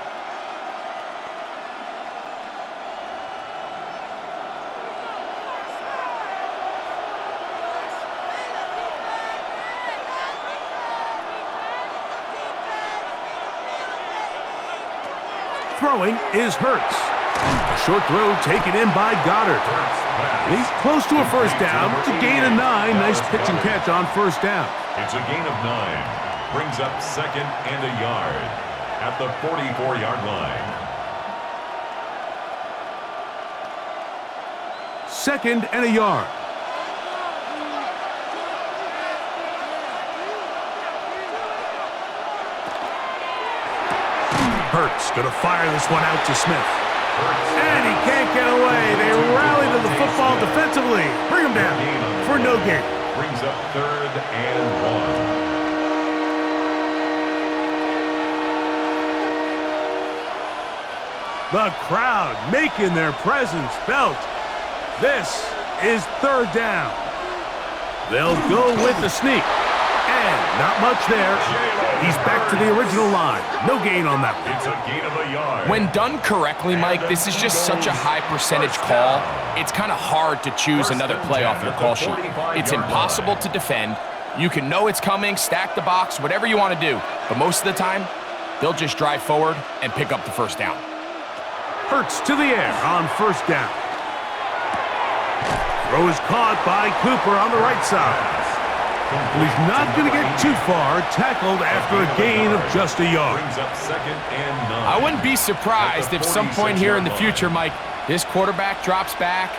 Throwing is Hurts. A short throw taken in by Goddard. He's close to a first down. It's a gain of 9. Nice pitch and catch on first down. It's a gain of 9. Brings up 2nd and a yard at the 44-yard line. 2nd and a yard. Hurts going to fire this one out to Smith. And he can't get away. They rally to the football defensively. Bring him down for no gain. Brings up 3rd and 1. The crowd making their presence felt. This is 3rd down. They'll go with the sneak. And not much there. He's back to the original line. No gain on that one. It's a gain of a yard. When done correctly, Mike, this is just such a high percentage call. It's kind of hard to choose another play off your call sheet. It's impossible to defend. You can know it's coming, stack the box, whatever you want to do. But most of the time, they'll just drive forward and pick up the first down. Hurts to the air on first down. Throw is caught by Cooper on the right side. He's not going to get too far, tackled after a gain of just a yard. Brings up 2nd and 9. I wouldn't be surprised if some point here in the future, Mike, this quarterback drops back.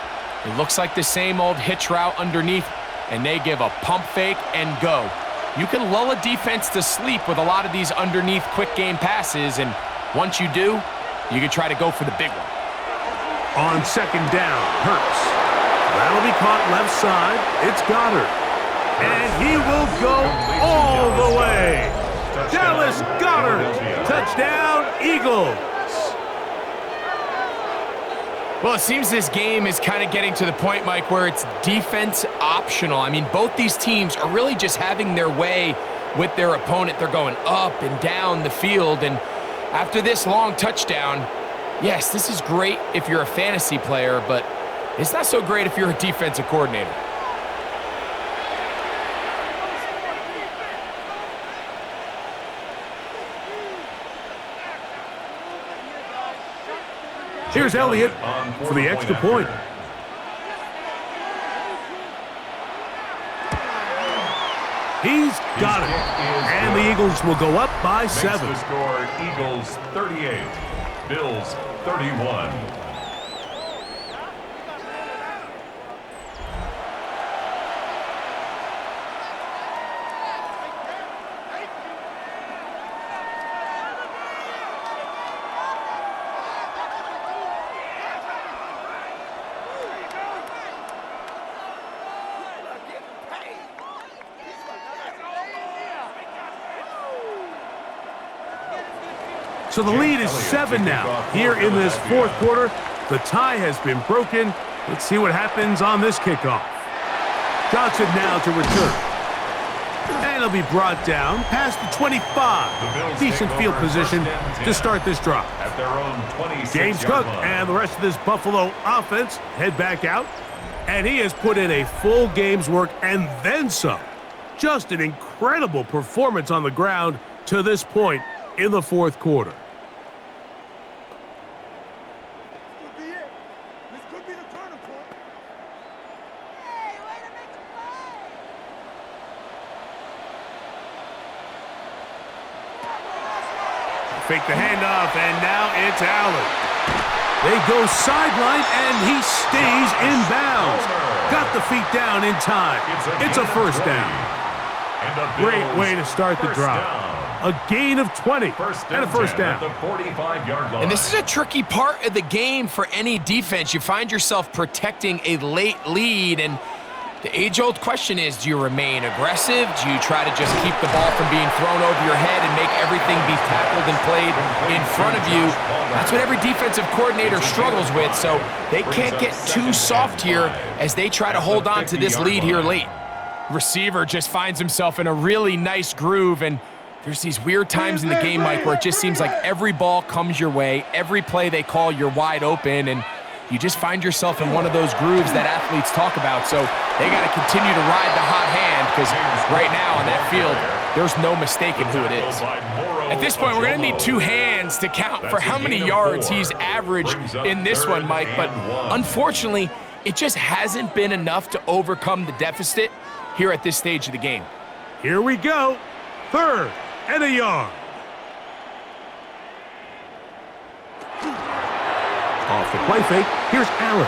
It looks like the same old hitch route underneath, and they give a pump fake and go. You can lull a defense to sleep with a lot of these underneath quick game passes, and once you do, you can try to go for the big one. On 2nd down, Hurts. That'll be caught left side. It's Goddard. And he will go all the way. Dallas Goedert. Touchdown, Eagles. Well, it seems this game is kind of getting to the point, Mike, where it's defense optional. I mean, both these teams are really just having their way with their opponent. They're going up and down the field. And after this long touchdown, yes, this is great if you're a fantasy player, but it's not so great if you're a defensive coordinator. Here's Elliott for the extra point. He's got it. And the Eagles will go up by 7. Makes the score Eagles 38, Bills 31. So the lead is 7 now. Here in this 4th quarter, the tie has been broken. Let's see what happens on this kickoff. Johnson now to return. And he'll be brought down past the 25. Decent field position to start this drive. At their own 26 James Cook and the rest of this Buffalo offense head back out. And he has put in a full game's work and then some. Just an incredible performance on the ground to this point in the 4th quarter. This could be the turning point. Fake the handoff, and now it's Allen. They go sideline, and he stays in bounds. Got the feet down in time. It's a first down. Great way to start the drive. A gain of 20 and a first down. At the 45-yard line. And this is a tricky part of the game for any defense. You find yourself protecting a late lead, and The age-old question is, do you remain aggressive? Do you try to just keep the ball from being thrown over your head and make everything be tackled and played in front of you? That's what every defensive coordinator struggles with, so they can't get too soft here as they try to hold on to this lead here late. Receiver just finds himself in a really nice groove, and there's these weird times in the game, Mike, where it just seems like every ball comes your way, every play they call, you're wide open, and you just find yourself in one of those grooves that athletes talk about. So they got to continue to ride the hot hand because right now on that field, there's no mistaking who it is. At this point, we're going to need two hands to count for how many yards he's averaged in this one, Mike. But unfortunately, it just hasn't been enough to overcome the deficit here at this stage of the game. Here we go. 3rd and a yard. Off the play fake, here's Allen.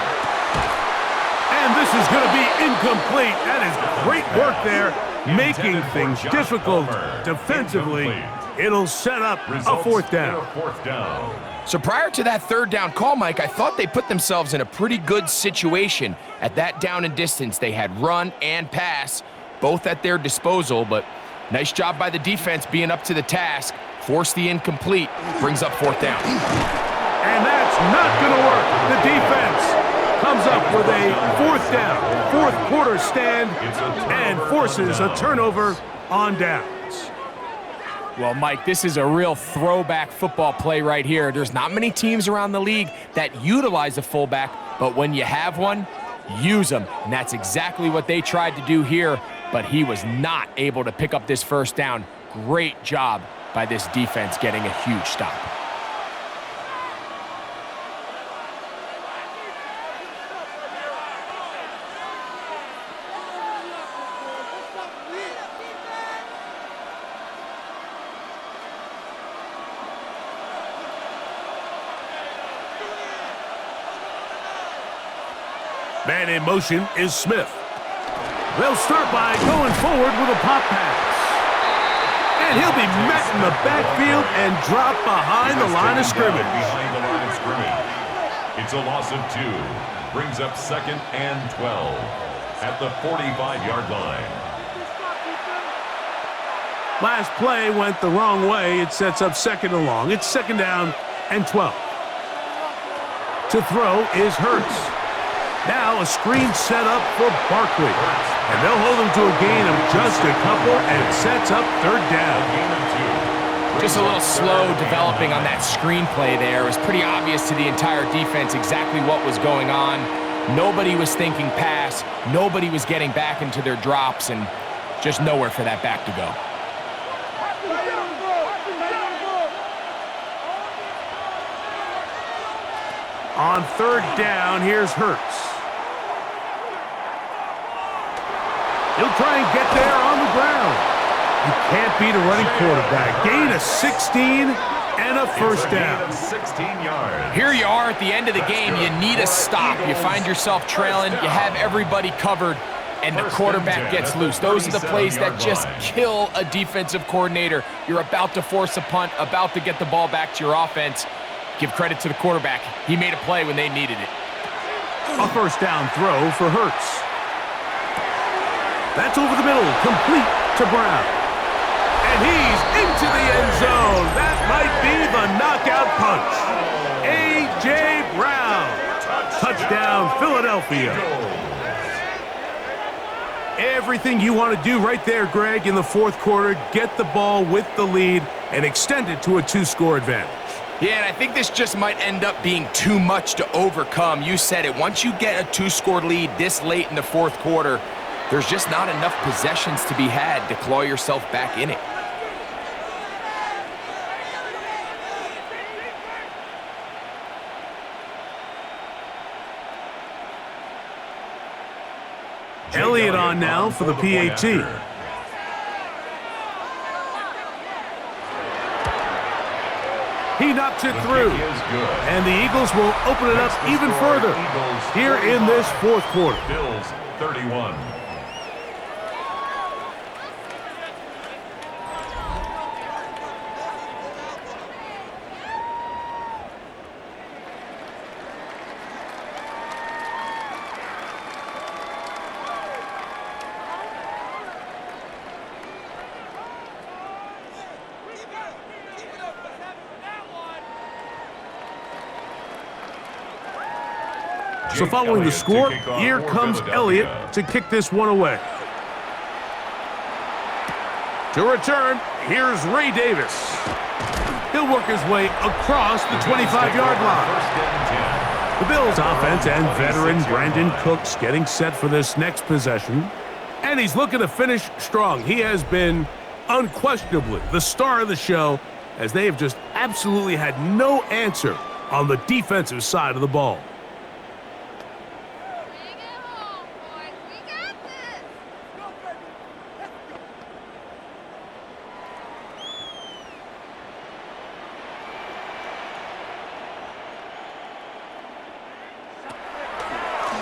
And this is going to be incomplete. That is great work there, making things difficult defensively. It'll set up a 4th down. So prior to that 3rd down call, Mike, I thought they put themselves in a pretty good situation. At that down and distance, they had run and pass, both at their disposal, but nice job by the defense being up to the task. Forced the incomplete, brings up 4th down. And that's not going to work. The defense comes up with a 4th down, 4th quarter stand, and forces a turnover on downs. Well, Mike, this is a real throwback football play right here. There's not many teams around the league that utilize a fullback, but when you have one, use them. And that's exactly what they tried to do here, but he was not able to pick up this 1st down. Great job by this defense getting a huge stop. Man in motion is Smith. They'll start by going forward with a pop pass. And he'll be met in the backfield and dropped behind the line of scrimmage. It's a loss of 2. Brings up 2nd and 12 at the 45-yard line. Last play went the wrong way. It sets up 2nd and long. It's 2nd down and 12. To throw is Hurts. Now a screen set up for Barkley. And they'll hold him to a gain of just a couple, and it sets up 3rd down. Just a little slow developing on that screenplay there. It was pretty obvious to the entire defense exactly what was going on. Nobody was thinking pass. Nobody was getting back into their drops, and just nowhere for that back to go. On 3rd down, here's Hurts. He'll try and get there on the ground. You can't beat a running quarterback. Gain of 16 and a 1st down. 16 yards. Here you are at the end of the game. You need a stop. You find yourself trailing. You have everybody covered, and the quarterback gets loose. Those are the plays that just kill a defensive coordinator. You're about to force a punt, about to get the ball back to your offense. Give credit to the quarterback. He made a play when they needed it. A 1st down throw for Hurts. That's over the middle, complete to Brown. And he's into the end zone. That might be the knockout punch. A.J. Brown. Touchdown, Philadelphia. Everything you want to do right there, Greg, in the 4th quarter. Get the ball with the lead and extend it to a 2-score advantage. Yeah, and I think this just might end up being too much to overcome. You said it. Once you get a 2-score lead this late in the 4th quarter, there's just not enough possessions to be had to claw yourself back in it. Elliott on now for the PAT. He knocks it through, and the Eagles will open it up even further here in this 4th quarter. Bills 31. So following the score, here comes Elliott to kick this one away. To return, here's Ray Davis. He'll work his way across the 25-yard line. The Bills offense and veteran Brandon Cooks getting set for this next possession. And he's looking to finish strong. He has been unquestionably the star of the show, as they have just absolutely had no answer on the defensive side of the ball.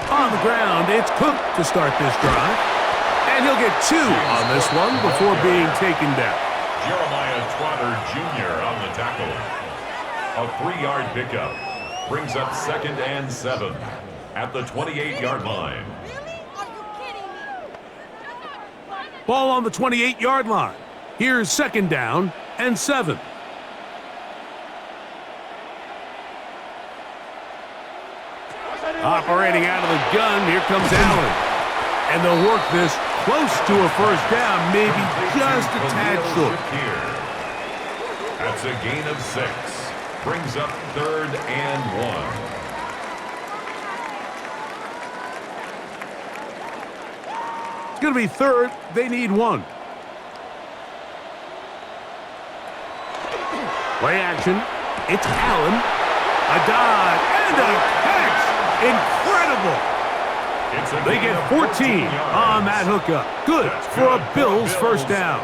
On the ground, it's Cook to start this drive. And he'll get 2 on this one before being taken down. Jeremiah Trotter Jr. on the tackle. A 3-yard pickup brings up 2nd and 7 at the 28-yard line. Ball on the 28-yard line. Here's 2nd down and 7. Operating out of the gun, here comes Allen. And they'll work this close to a first down, maybe just a tad short. That's a gain of 6. Brings up 3rd and 1. It's going to be 3rd. They need 1. Play action. It's Allen. A dive and a catch. Incredible. They get 14 on that hookup. Good for a Bills first down.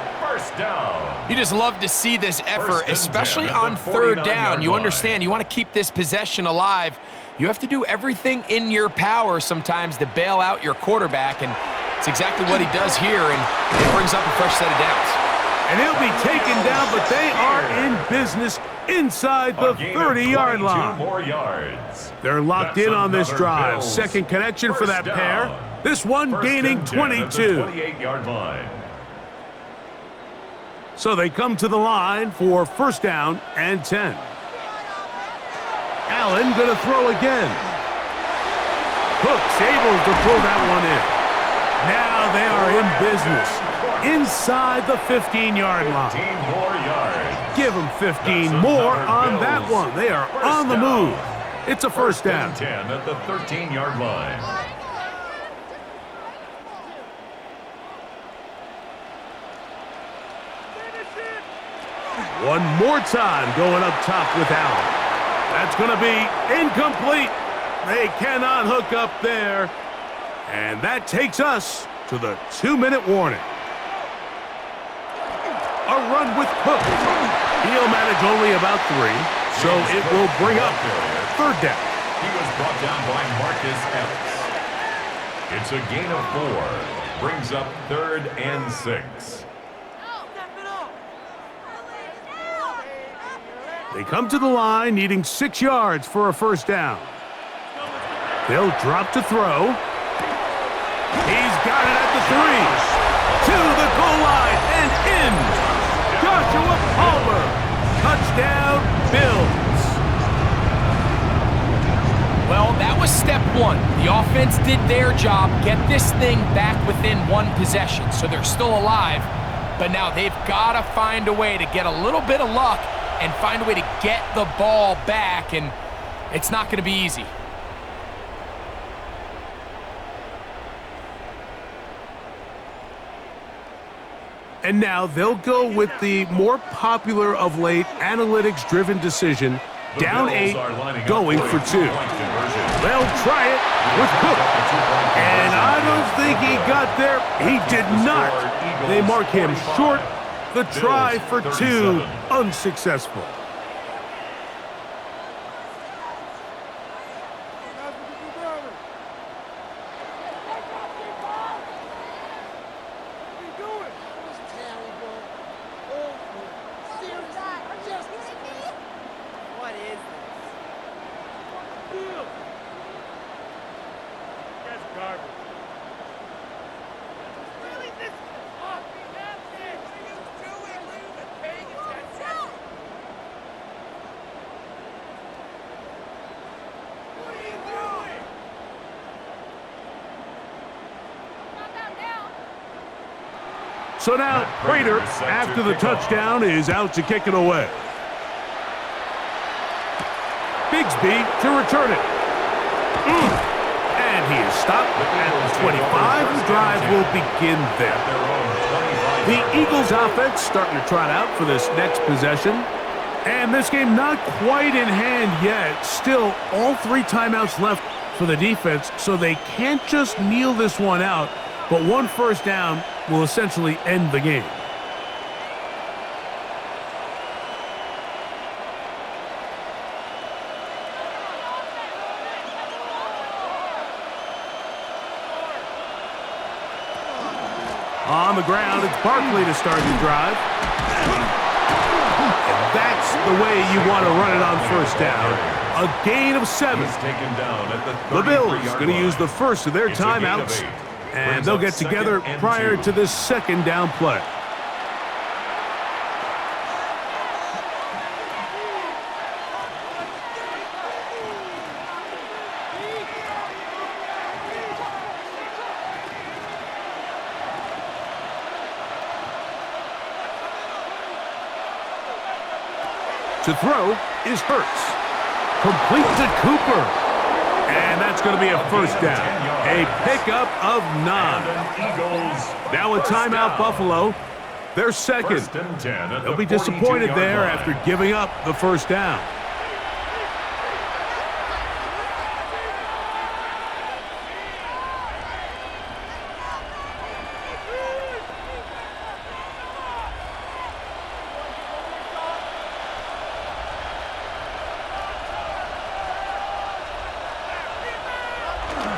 You just love to see this effort, especially on 3rd down. You understand, you want to keep this possession alive. You have to do everything in your power sometimes to bail out your quarterback, and it's exactly what he does here, and it brings up a fresh set of downs. And he'll be taken down, but they are in business inside the 30-yard line. More yards. They're locked in on this drive. Second connection for that pair. This one gaining 22. 28-yard line. So they come to the line for 1st down and 10. Allen going to throw again. Cook's able to pull that one in. Now they are in business inside the 15-yard line. 15 more yards. Give them 15 more on that one. They are on the move. It's a first down. 10 at the 13-yard line. One more time going up top with Allen. That's going to be incomplete. They cannot hook up there. And that takes us to the 2-minute warning. A run with Cook. He'll manage only about 3, so it will bring up 3rd down. He was brought down by Marcus Epps. It's a gain of 4. Brings up 3rd and 6. They come to the line needing 6 yards for a first down. They'll drop to throw. He's got it at the 3. To the goal line and in. Joshua Palmer. Touchdown, Bills. Well, that was step 1. The offense did their job, get this thing back within 1 possession, so they're still alive. But now they've got to find a way to get a little bit of luck and find a way to get the ball back, and it's not going to be easy. And now they'll go with the more popular of late analytics-driven decision, down 8, going for 2. They'll try it with Cook. And I don't think he got there. He did not. They mark him short. The try for 2, unsuccessful. So now Prater, after the touchdown, is out to kick it away. Bigsby to return it. And he is stopped at the 25. The drive will begin there. The Eagles offense starting to trot out for this next possession. And this game not quite in hand yet. Still, all 3 timeouts left for the defense, so they can't just kneel this one out, but 1 first down will essentially end the game. On the ground, it's Barkley to start the drive. And that's the way you want to run it on first down. A gain of 7. The Bills going to use the first of their timeouts, and they'll get together prior to this second down play. To throw is Hurts. Complete to Cooper. And that's going to be a first down. A pickup of 9. Now a timeout, Buffalo. They're second. They'll be disappointed there after giving up the first down.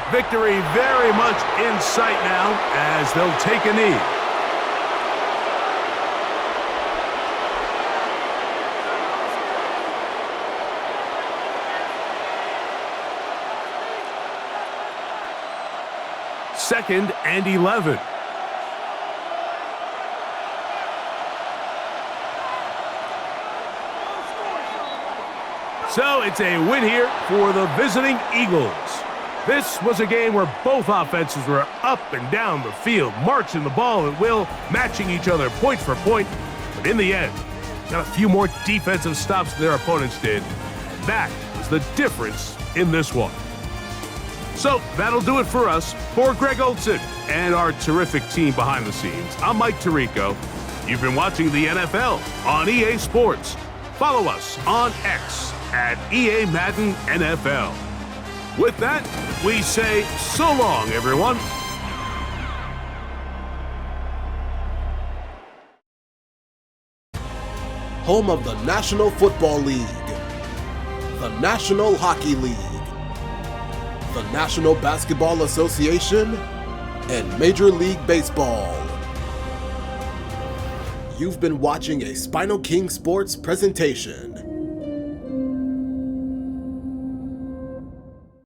Victory very much in sight now as they'll take a knee. Second and 11. So it's a win here for the visiting Eagles. This was a game where both offenses were up and down the field, marching the ball at will, matching each other point for point. But in the end, got a few more defensive stops than their opponents did. That was the difference in this one. So that'll do it for us. For Greg Olson and our terrific team behind the scenes, I'm Mike Tirico. You've been watching the NFL on EA Sports. Follow us on X at EA Madden NFL. With that, we say so long, everyone. Home of the National Football League, the National Hockey League, the National Basketball Association, and Major League Baseball. You've been watching a SpinoKing Sports presentation.